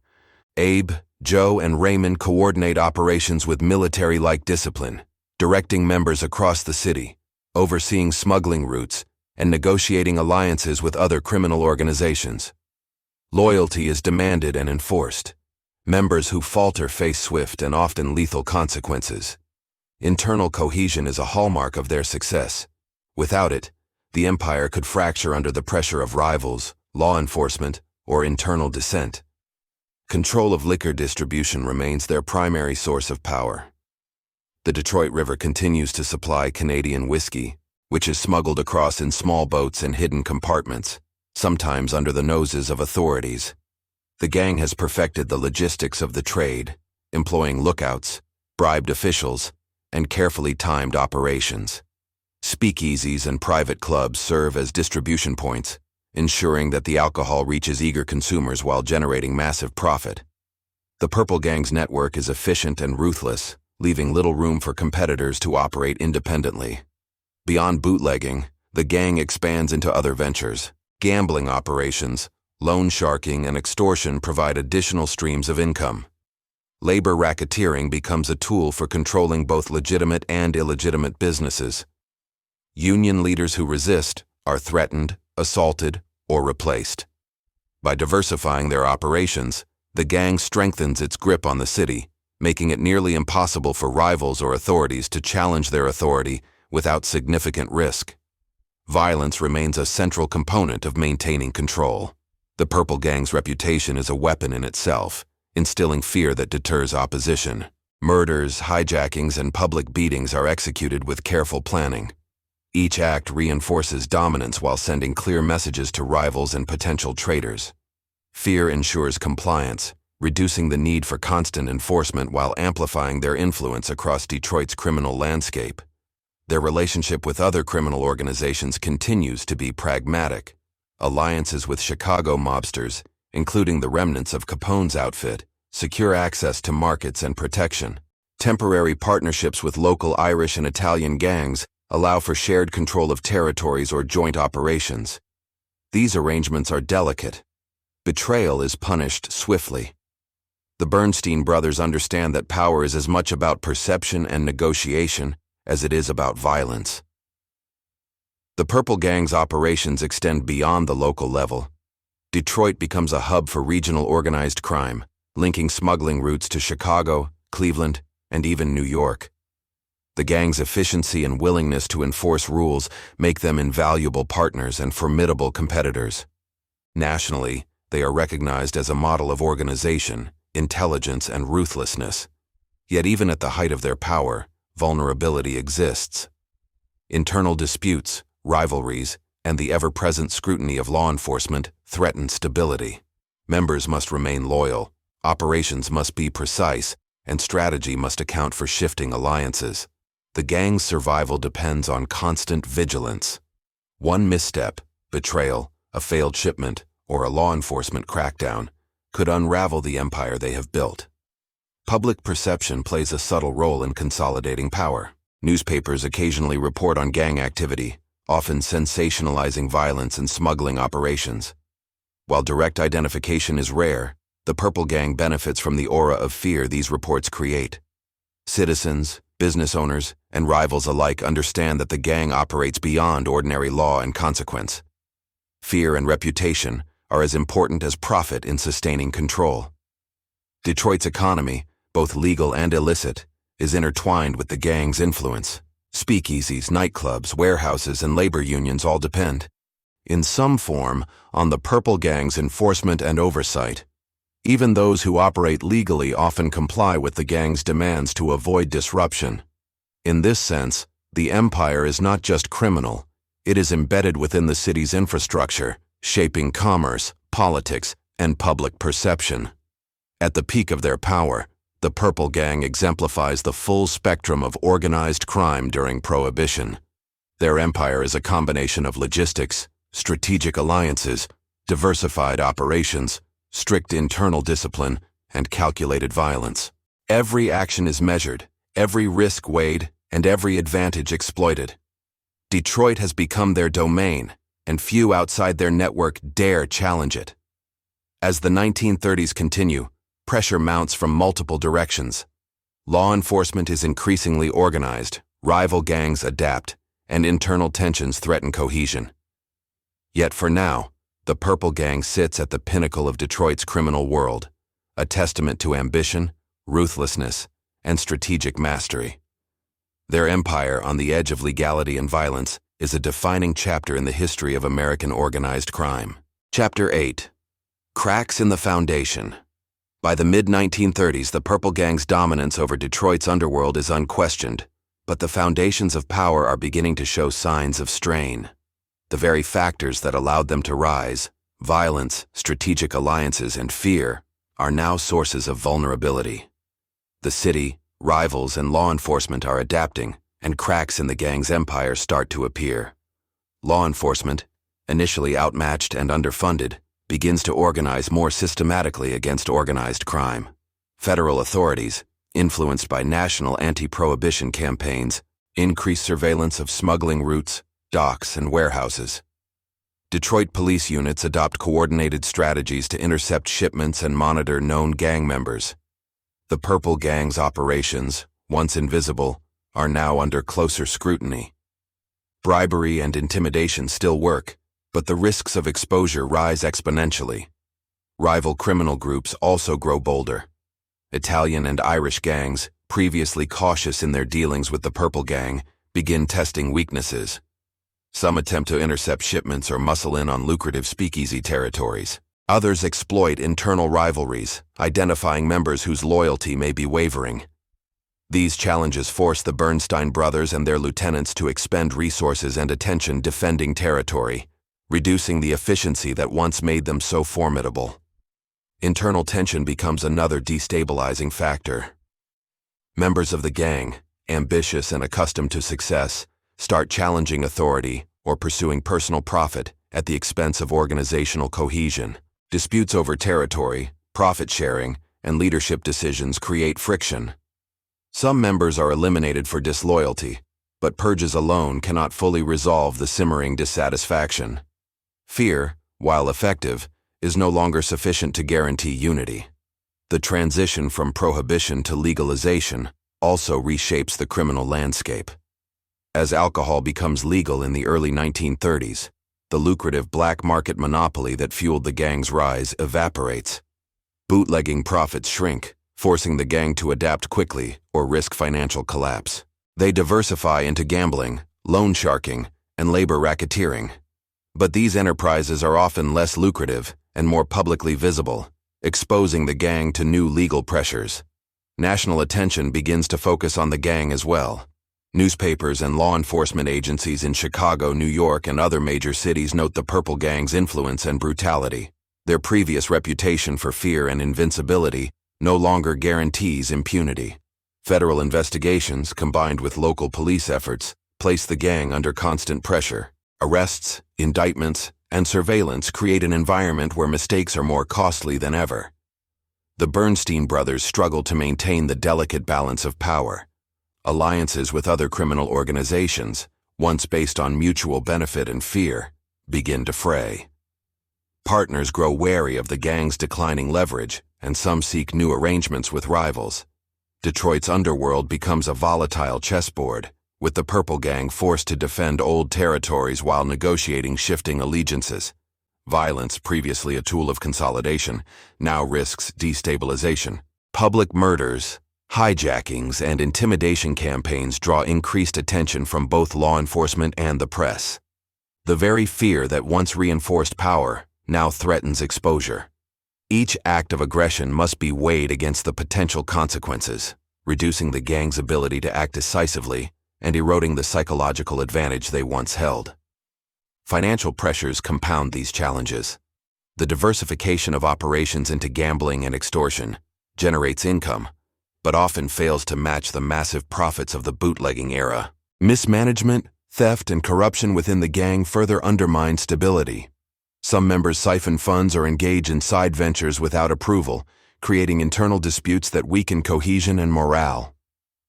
Abe, Joe, and Raymond coordinate operations with military-like discipline, directing members across the city, overseeing smuggling routes, and negotiating alliances with other criminal organizations. Loyalty is demanded and enforced. Members who falter face swift and often lethal consequences. Internal cohesion is a hallmark of their success. Without it, the empire could fracture under the pressure of rivals, law enforcement, or internal dissent. Control of liquor distribution remains their primary source of power. The Detroit River continues to supply Canadian whiskey, which is smuggled across in small boats and hidden compartments, sometimes under the noses of authorities. The gang has perfected the logistics of the trade, employing lookouts, bribed officials, and carefully timed operations. Speakeasies and private clubs serve as distribution points, ensuring that the alcohol reaches eager consumers while generating massive profit. The Purple Gang's network is efficient and ruthless, leaving little room for competitors to operate independently. Beyond bootlegging, the gang expands into other ventures. Gambling operations, loan sharking, and extortion provide additional streams of income. Labor racketeering becomes a tool for controlling both legitimate and illegitimate businesses. Union leaders who resist are threatened, assaulted, or replaced. By diversifying their operations, the gang strengthens its grip on the city, making it nearly impossible for rivals or authorities to challenge their authority without significant risk. Violence remains a central component of maintaining control. The Purple Gang's reputation is a weapon in itself, instilling fear that deters opposition. Murders, hijackings, and public beatings are executed with careful planning. Each act reinforces dominance while sending clear messages to rivals and potential traitors. Fear ensures compliance, reducing the need for constant enforcement while amplifying their influence across Detroit's criminal landscape. Their relationship with other criminal organizations continues to be pragmatic. Alliances with Chicago mobsters, including the remnants of Capone's outfit, secure access to markets and protection. Temporary partnerships with local Irish and Italian gangs allow for shared control of territories or joint operations. These arrangements are delicate. Betrayal is punished swiftly. The Bernstein brothers understand that power is as much about perception and negotiation as it is about violence. The Purple Gang's operations extend beyond the local level. Detroit becomes a hub for regional organized crime, linking smuggling routes to Chicago, Cleveland, and even New York. The gang's efficiency and willingness to enforce rules make them invaluable partners and formidable competitors. Nationally, they are recognized as a model of organization, intelligence, and ruthlessness. Yet even at the height of their power, vulnerability exists. Internal disputes, rivalries, and the ever-present scrutiny of law enforcement threaten stability. Members must remain loyal, operations must be precise, and strategy must account for shifting alliances. The gang's survival depends on constant vigilance. One misstep, betrayal, a failed shipment, or a law enforcement crackdown could unravel the empire they have built. Public perception plays a subtle role in consolidating power. Newspapers occasionally report on gang activity, often sensationalizing violence and smuggling operations. While direct identification is rare, the Purple Gang benefits from the aura of fear these reports create. Citizens, business owners, and rivals alike understand that the gang operates beyond ordinary law and consequence. Fear and reputation are as important as profit in sustaining control. Detroit's economy, both legal and illicit, is intertwined with the gang's influence. Speakeasies, nightclubs, warehouses, and labor unions all depend, in some form, on the Purple Gang's enforcement and oversight. Even those who operate legally often comply with the gang's demands to avoid disruption. In this sense, the empire is not just criminal, it is embedded within the city's infrastructure, shaping commerce, politics, and public perception. At the peak of their power, the Purple Gang exemplifies the full spectrum of organized crime during Prohibition. Their empire is a combination of logistics, strategic alliances, diversified operations, strict internal discipline, and calculated violence. Every action is measured, every risk weighed, and every advantage exploited. Detroit has become their domain, and few outside their network dare challenge it. As the 1930s continue, pressure mounts from multiple directions. Law enforcement is increasingly organized, rival gangs adapt, and internal tensions threaten cohesion. Yet for now, the Purple Gang sits at the pinnacle of Detroit's criminal world, a testament to ambition, ruthlessness, and strategic mastery. Their empire on the edge of legality and violence is a defining chapter in the history of American organized crime. Chapter 8. Cracks in the foundation. By the mid-1930s, the Purple Gang's dominance over Detroit's underworld is unquestioned, but the foundations of power are beginning to show signs of strain. The very factors that allowed them to rise, violence, strategic alliances, and fear, are now sources of vulnerability. The city, rivals, and law enforcement are adapting, and cracks in the gang's empire start to appear. Law enforcement, initially outmatched and underfunded, begins to organize more systematically against organized crime. Federal authorities, influenced by national anti-prohibition campaigns, increase surveillance of smuggling routes, docks, and warehouses. Detroit police units adopt coordinated strategies to intercept shipments and monitor known gang members. The Purple Gang's operations, once invisible, are now under closer scrutiny. Bribery and intimidation still work, but the risks of exposure rise exponentially. Rival criminal groups also grow bolder. Italian and Irish gangs, previously cautious in their dealings with the Purple Gang, begin testing weaknesses. Some attempt to intercept shipments or muscle in on lucrative speakeasy territories. Others exploit internal rivalries, identifying members whose loyalty may be wavering. These challenges force the Bernstein brothers and their lieutenants to expend resources and attention defending territory, reducing the efficiency that once made them so formidable. Internal tension becomes another destabilizing factor. Members of the gang, ambitious and accustomed to success, start challenging authority or pursuing personal profit at the expense of organizational cohesion. Disputes over territory, profit sharing, and leadership decisions create friction. Some members are eliminated for disloyalty, but purges alone cannot fully resolve the simmering dissatisfaction. Fear, while effective, is no longer sufficient to guarantee unity. The transition from prohibition to legalization also reshapes the criminal landscape. As alcohol becomes legal in the early 1930s, the lucrative black market monopoly that fueled the gang's rise evaporates. Bootlegging profits shrink, forcing the gang to adapt quickly or risk financial collapse. They diversify into gambling, loan sharking, and labor racketeering. But these enterprises are often less lucrative and more publicly visible, exposing the gang to new legal pressures. National attention begins to focus on the gang as well. Newspapers and law enforcement agencies in Chicago, New York, and other major cities note the Purple Gang's influence and brutality. Their previous reputation for fear and invincibility no longer guarantees impunity. Federal investigations, combined with local police efforts, place the gang under constant pressure. Arrests, indictments, and surveillance create an environment where mistakes are more costly than ever. The Bernstein brothers struggle to maintain the delicate balance of power. Alliances with other criminal organizations, once based on mutual benefit and fear, begin to fray. Partners grow wary of the gang's declining leverage, and some seek new arrangements with rivals. Detroit's underworld becomes a volatile chessboard, with the Purple Gang forced to defend old territories while negotiating shifting allegiances. Violence, previously a tool of consolidation, now risks destabilization. Public murders, hijackings, and intimidation campaigns draw increased attention from both law enforcement and the press. The very fear that once reinforced power now threatens exposure. Each act of aggression must be weighed against the potential consequences, reducing the gang's ability to act decisively and eroding the psychological advantage they once held. Financial pressures compound these challenges. The diversification of operations into gambling and extortion generates income, but often fails to match the massive profits of the bootlegging era. Mismanagement, theft, and corruption within the gang further undermine stability. Some members siphon funds or engage in side ventures without approval, creating internal disputes that weaken cohesion and morale.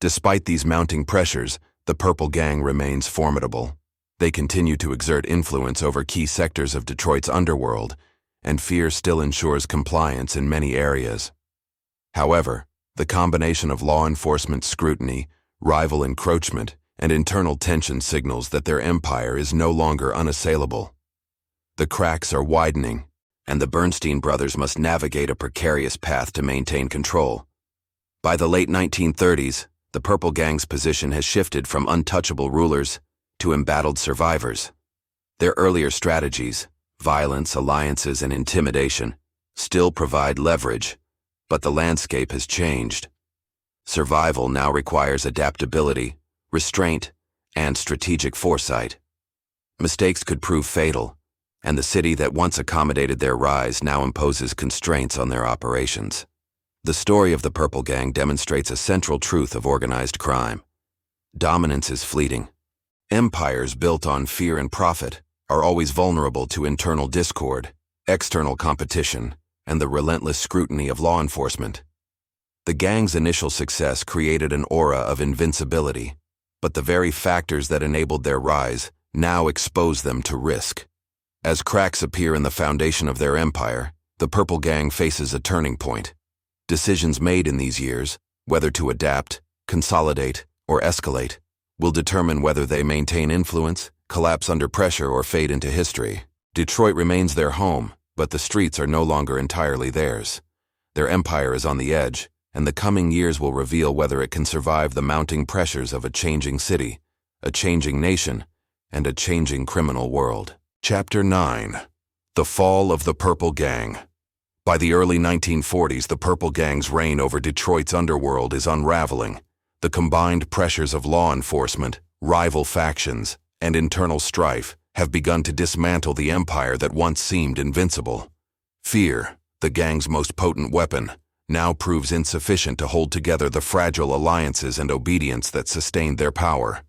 Despite these mounting pressures, the Purple Gang remains formidable. They continue to exert influence over key sectors of Detroit's underworld, and fear still ensures compliance in many areas. However, the combination of law enforcement scrutiny, rival encroachment, and internal tension signals that their empire is no longer unassailable. The cracks are widening, and the Bernstein brothers must navigate a precarious path to maintain control. By the late 1930s, the Purple Gang's position has shifted from untouchable rulers to embattled survivors. Their earlier strategies, violence, alliances, and intimidation, still provide leverage, but the landscape has changed. Survival now requires adaptability, restraint, and strategic foresight. Mistakes could prove fatal, and the city that once accommodated their rise now imposes constraints on their operations. The story of the Purple Gang demonstrates a central truth of organized crime. Dominance is fleeting. Empires built on fear and profit are always vulnerable to internal discord, external competition, and the relentless scrutiny of law enforcement. The gang's initial success created an aura of invincibility, but the very factors that enabled their rise now expose them to risk. As cracks appear in the foundation of their empire, the Purple Gang faces a turning point. Decisions made in these years, whether to adapt, consolidate, or escalate, will determine whether they maintain influence, collapse under pressure, or fade into history. Detroit remains their home, but the streets are no longer entirely theirs. Their empire is on the edge, and the coming years will reveal whether it can survive the mounting pressures of a changing city, a changing nation, and a changing criminal world. Chapter 9. The Fall of the Purple Gang. By the early 1940s, the Purple Gang's reign over Detroit's underworld is unraveling. The combined pressures of law enforcement, rival factions, and internal strife have begun to dismantle the empire that once seemed invincible. Fear, the gang's most potent weapon, now proves insufficient to hold together the fragile alliances and obedience that sustained their power.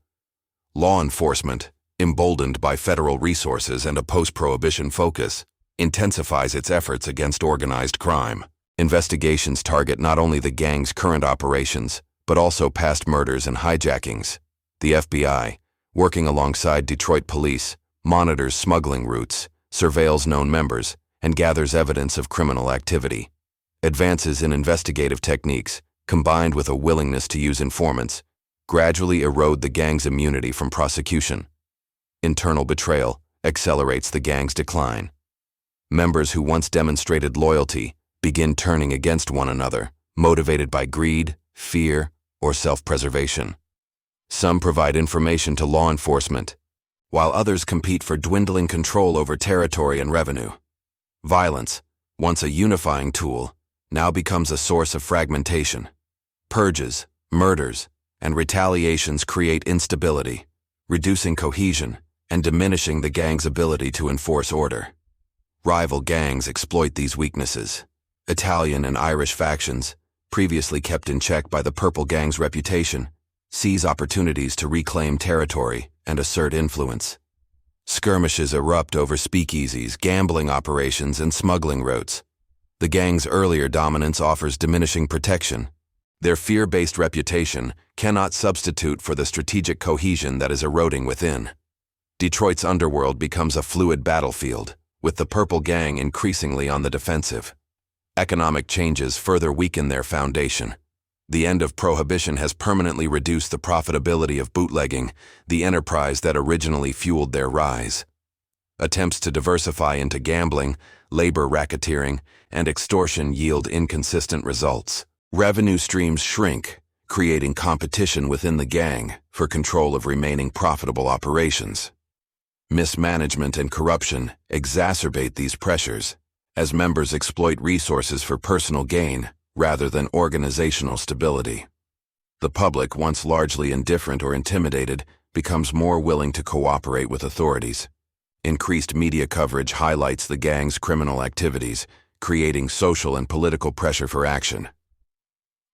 Law enforcement, emboldened by federal resources and a post-prohibition focus, intensifies its efforts against organized crime. Investigations target not only the gang's current operations, but also past murders and hijackings. The FBI, working alongside Detroit police, monitors smuggling routes, surveils known members, and gathers evidence of criminal activity. Advances in investigative techniques, combined with a willingness to use informants, gradually erode the gang's immunity from prosecution. Internal betrayal accelerates the gang's decline. Members who once demonstrated loyalty begin turning against one another, motivated by greed, fear, or self-preservation. Some provide information to law enforcement, while others compete for dwindling control over territory and revenue. Violence, once a unifying tool, now becomes a source of fragmentation. Purges, murders, and retaliations create instability, reducing cohesion and diminishing the gang's ability to enforce order. Rival gangs exploit these weaknesses. Italian and Irish factions, previously kept in check by the Purple Gang's reputation, seize opportunities to reclaim territory and assert influence. Skirmishes erupt over speakeasies, gambling operations, and smuggling routes. The gang's earlier dominance offers diminishing protection. Their fear-based reputation cannot substitute for the strategic cohesion that is eroding within. Detroit's underworld becomes a fluid battlefield, with the Purple Gang increasingly on the defensive. Economic changes further weaken their foundation. The end of Prohibition has permanently reduced the profitability of bootlegging, the enterprise that originally fueled their rise. Attempts to diversify into gambling, labor racketeering, and extortion yield inconsistent results. Revenue streams shrink, creating competition within the gang for control of remaining profitable operations. Mismanagement and corruption exacerbate these pressures, as members exploit resources for personal gain rather than organizational stability. The public, once largely indifferent or intimidated, becomes more willing to cooperate with authorities. Increased media coverage highlights the gang's criminal activities, creating social and political pressure for action.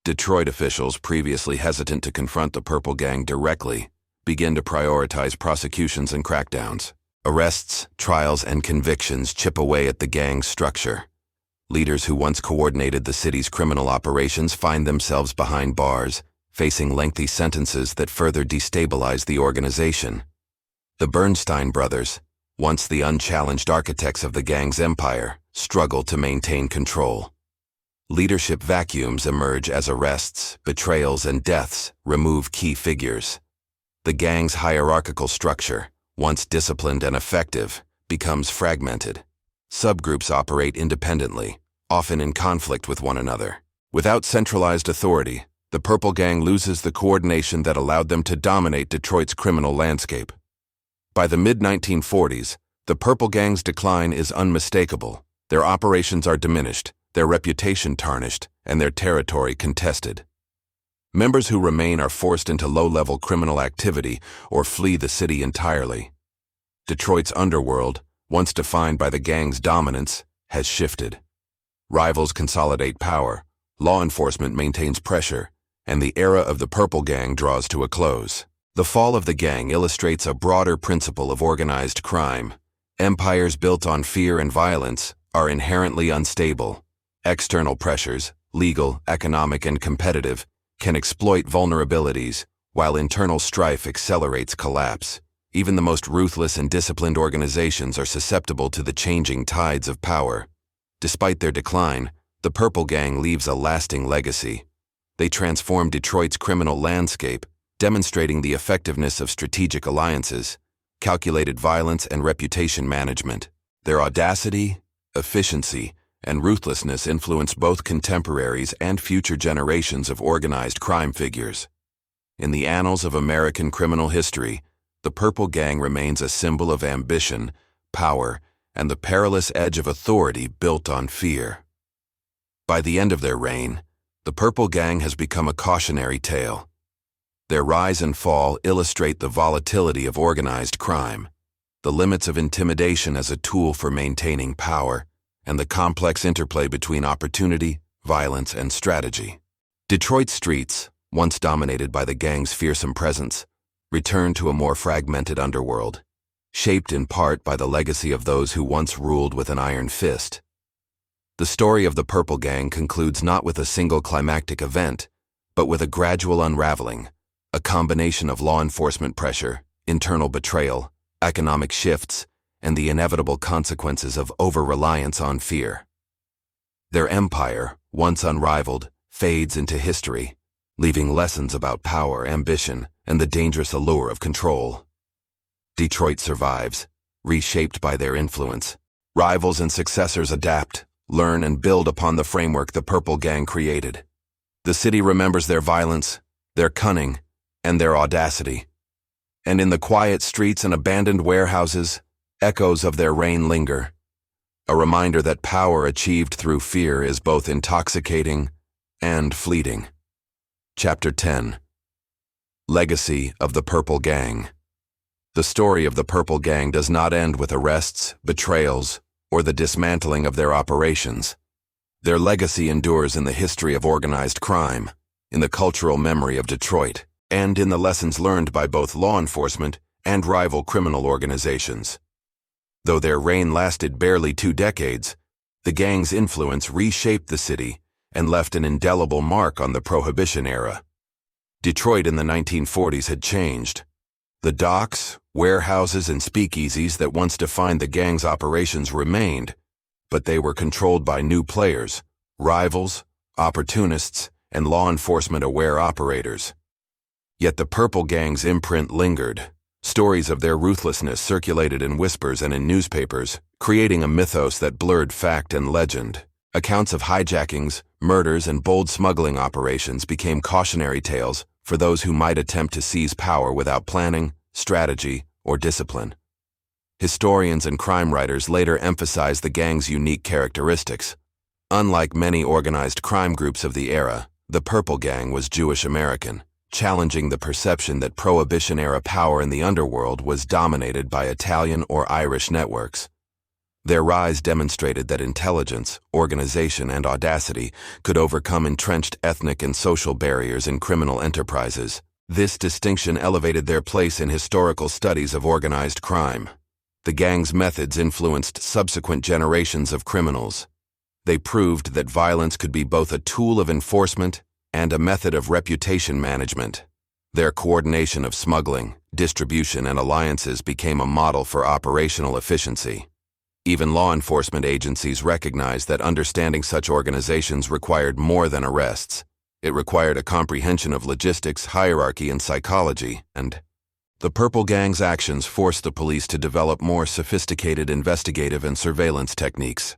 Detroit officials, previously hesitant to confront the Purple Gang directly, begin to prioritize prosecutions and crackdowns. Arrests, trials, and convictions chip away at the gang's structure. Leaders who once coordinated the city's criminal operations find themselves behind bars, facing lengthy sentences that further destabilize the organization. The Bernstein brothers, once the unchallenged architects of the gang's empire, struggle to maintain control. Leadership vacuums emerge as arrests, betrayals, and deaths remove key figures. The gang's hierarchical structure, once disciplined and effective, becomes fragmented. Subgroups operate independently, often in conflict with one another. Without centralized authority, the Purple Gang loses the coordination that allowed them to dominate Detroit's criminal landscape. By the mid-1940s, the Purple Gang's decline is unmistakable. Their operations are diminished, their reputation tarnished, and their territory contested. Members who remain are forced into low-level criminal activity or flee the city entirely. Detroit's underworld, once defined by the gang's dominance, has shifted. Rivals consolidate power, law enforcement maintains pressure, and the era of the Purple Gang draws to a close. The fall of the gang illustrates a broader principle of organized crime. Empires built on fear and violence are inherently unstable. External pressures, legal, economic, and competitive, can exploit vulnerabilities, while internal strife accelerates collapse. Even the most ruthless and disciplined organizations are susceptible to the changing tides of power. Despite their decline, the Purple Gang leaves a lasting legacy. They transform Detroit's criminal landscape, demonstrating the effectiveness of strategic alliances, calculated violence, and reputation management. Their audacity, efficiency, and ruthlessness influence both contemporaries and future generations of organized crime figures. In the annals of American criminal history, the Purple Gang remains a symbol of ambition, power, and the perilous edge of authority built on fear. By the end of their reign, the Purple Gang has become a cautionary tale. Their rise and fall illustrate the volatility of organized crime, the limits of intimidation as a tool for maintaining power, and the complex interplay between opportunity, violence, and strategy. Detroit's streets, once dominated by the gang's fearsome presence, return to a more fragmented underworld, shaped in part by the legacy of those who once ruled with an iron fist. The story of the Purple Gang concludes not with a single climactic event, but with a gradual unraveling, a combination of law enforcement pressure, internal betrayal, economic shifts, and the inevitable consequences of over-reliance on fear. Their empire, once unrivaled, fades into history, leaving lessons about power, ambition, and the dangerous allure of control. Detroit survives, reshaped by their influence. Rivals and successors adapt, learn, and build upon the framework the Purple Gang created. The city remembers their violence, their cunning, and their audacity. And in the quiet streets and abandoned warehouses, echoes of their reign linger, a reminder that power achieved through fear is both intoxicating and fleeting. Chapter 10. Legacy of the Purple Gang. The story of the Purple Gang does not end with arrests, betrayals, or the dismantling of their operations. Their legacy endures in the history of organized crime, in the cultural memory of Detroit, and in the lessons learned by both law enforcement and rival criminal organizations. Though their reign lasted barely 2 decades, the gang's influence reshaped the city and left an indelible mark on the Prohibition era. Detroit in the 1940s had changed. The docks, warehouses, and speakeasies that once defined the gang's operations remained, but they were controlled by new players, rivals, opportunists, and law enforcement-aware operators. Yet the Purple Gang's imprint lingered. Stories of their ruthlessness circulated in whispers and in newspapers, creating a mythos that blurred fact and legend. Accounts of hijackings, murders, and bold smuggling operations became cautionary tales for those who might attempt to seize power without planning, strategy, or discipline. Historians and crime writers later emphasized the gang's unique characteristics. Unlike many organized crime groups of the era, the Purple Gang was Jewish American, challenging the perception that Prohibition-era power in the underworld was dominated by Italian or Irish networks. Their rise demonstrated that intelligence, organization, and audacity could overcome entrenched ethnic and social barriers in criminal enterprises. This distinction elevated their place in historical studies of organized crime. The gang's methods influenced subsequent generations of criminals. They proved that violence could be both a tool of enforcement and a method of reputation management. Their coordination of smuggling, distribution, and alliances became a model for operational efficiency. Even law enforcement agencies recognized that understanding such organizations required more than arrests. It required a comprehension of logistics, hierarchy, and psychology, and the Purple Gang's actions forced the police to develop more sophisticated investigative and surveillance techniques,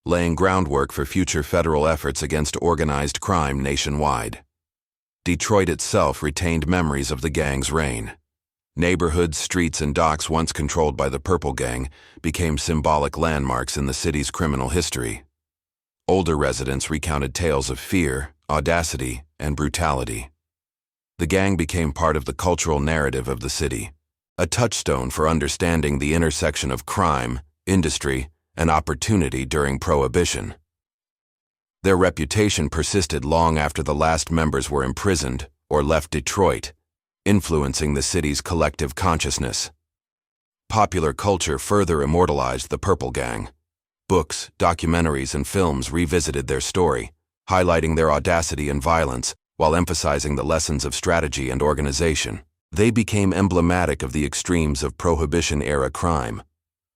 laying groundwork for future federal efforts against organized crime nationwide. Detroit itself retained memories of the gang's reign. Neighborhoods, streets, and docks once controlled by the Purple Gang became symbolic landmarks in the city's criminal history. Older residents recounted tales of fear, audacity, and brutality. The gang became part of the cultural narrative of the city, a touchstone for understanding the intersection of crime, industry, and opportunity during Prohibition. Their reputation persisted long after the last members were imprisoned or left Detroit, influencing the city's collective consciousness. Popular culture further immortalized the Purple Gang. Books, documentaries, and films revisited their story, highlighting their audacity and violence while emphasizing the lessons of strategy and organization. They became emblematic of the extremes of Prohibition-era crime,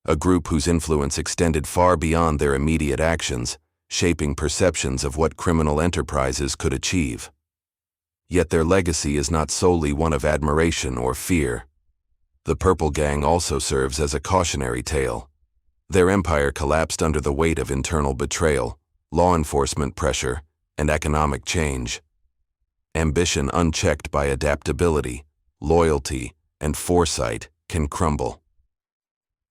a group whose influence extended far beyond their immediate actions, shaping perceptions of what criminal enterprises could achieve. Yet their legacy is not solely one of admiration or fear. The Purple Gang also serves as a cautionary tale. Their empire collapsed under the weight of internal betrayal, law enforcement pressure, and economic change. Ambition unchecked by adaptability, loyalty, and foresight can crumble.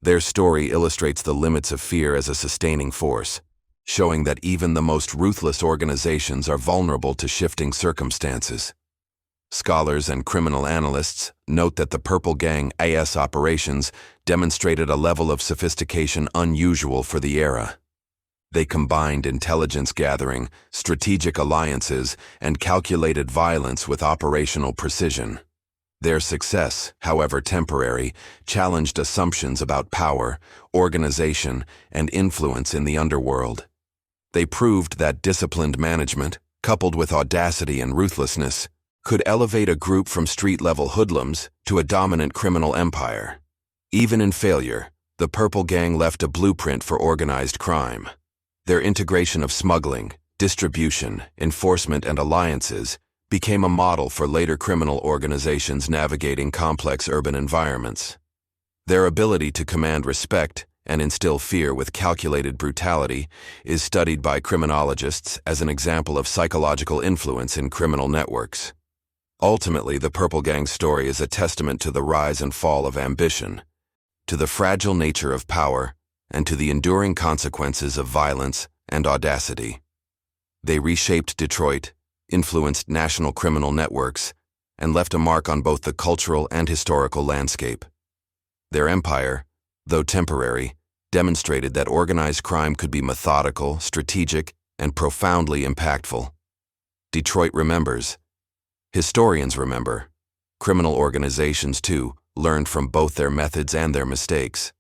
Their story illustrates the limits of fear as a sustaining force, showing that even the most ruthless organizations are vulnerable to shifting circumstances. Scholars and criminal analysts note that the Purple Gang's operations demonstrated a level of sophistication unusual for the era. They combined intelligence gathering, strategic alliances, and calculated violence with operational precision. Their success, however temporary, challenged assumptions about power, organization, and influence in the underworld. They proved that disciplined management, coupled with audacity and ruthlessness, could elevate a group from street-level hoodlums to a dominant criminal empire. Even in failure, the Purple Gang left a blueprint for organized crime. Their integration of smuggling, distribution, enforcement, and alliances became a model for later criminal organizations navigating complex urban environments. Their ability to command respect and instill fear with calculated brutality is studied by criminologists as an example of psychological influence in criminal networks. Ultimately, the Purple Gang's story is a testament to the rise and fall of ambition, to the fragile nature of power, and to the enduring consequences of violence and audacity. They reshaped Detroit, influenced national criminal networks, and left a mark on both the cultural and historical landscape. Their empire, though temporary, demonstrated that organized crime could be methodical, strategic, and profoundly impactful. Detroit remembers. Historians remember. Criminal organizations, too, learned from both their methods and their mistakes.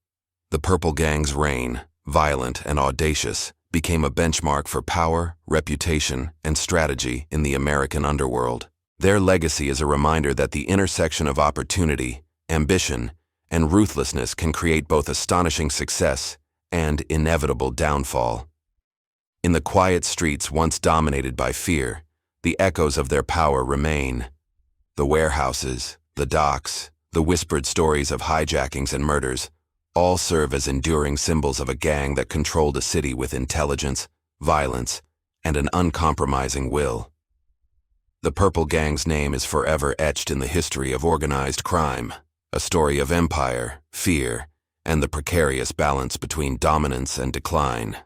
The Purple Gang's reign, violent and audacious, became a benchmark for power, reputation, and strategy in the American underworld. Their legacy is a reminder that the intersection of opportunity, ambition, and ruthlessness can create both astonishing success and inevitable downfall. In the quiet streets once dominated by fear, the echoes of their power remain. The warehouses, the docks, the whispered stories of hijackings and murders all serve as enduring symbols of a gang that controlled a city with intelligence, violence, and an uncompromising will. The Purple Gang's name is forever etched in the history of organized crime, a story of empire, fear, and the precarious balance between dominance and decline.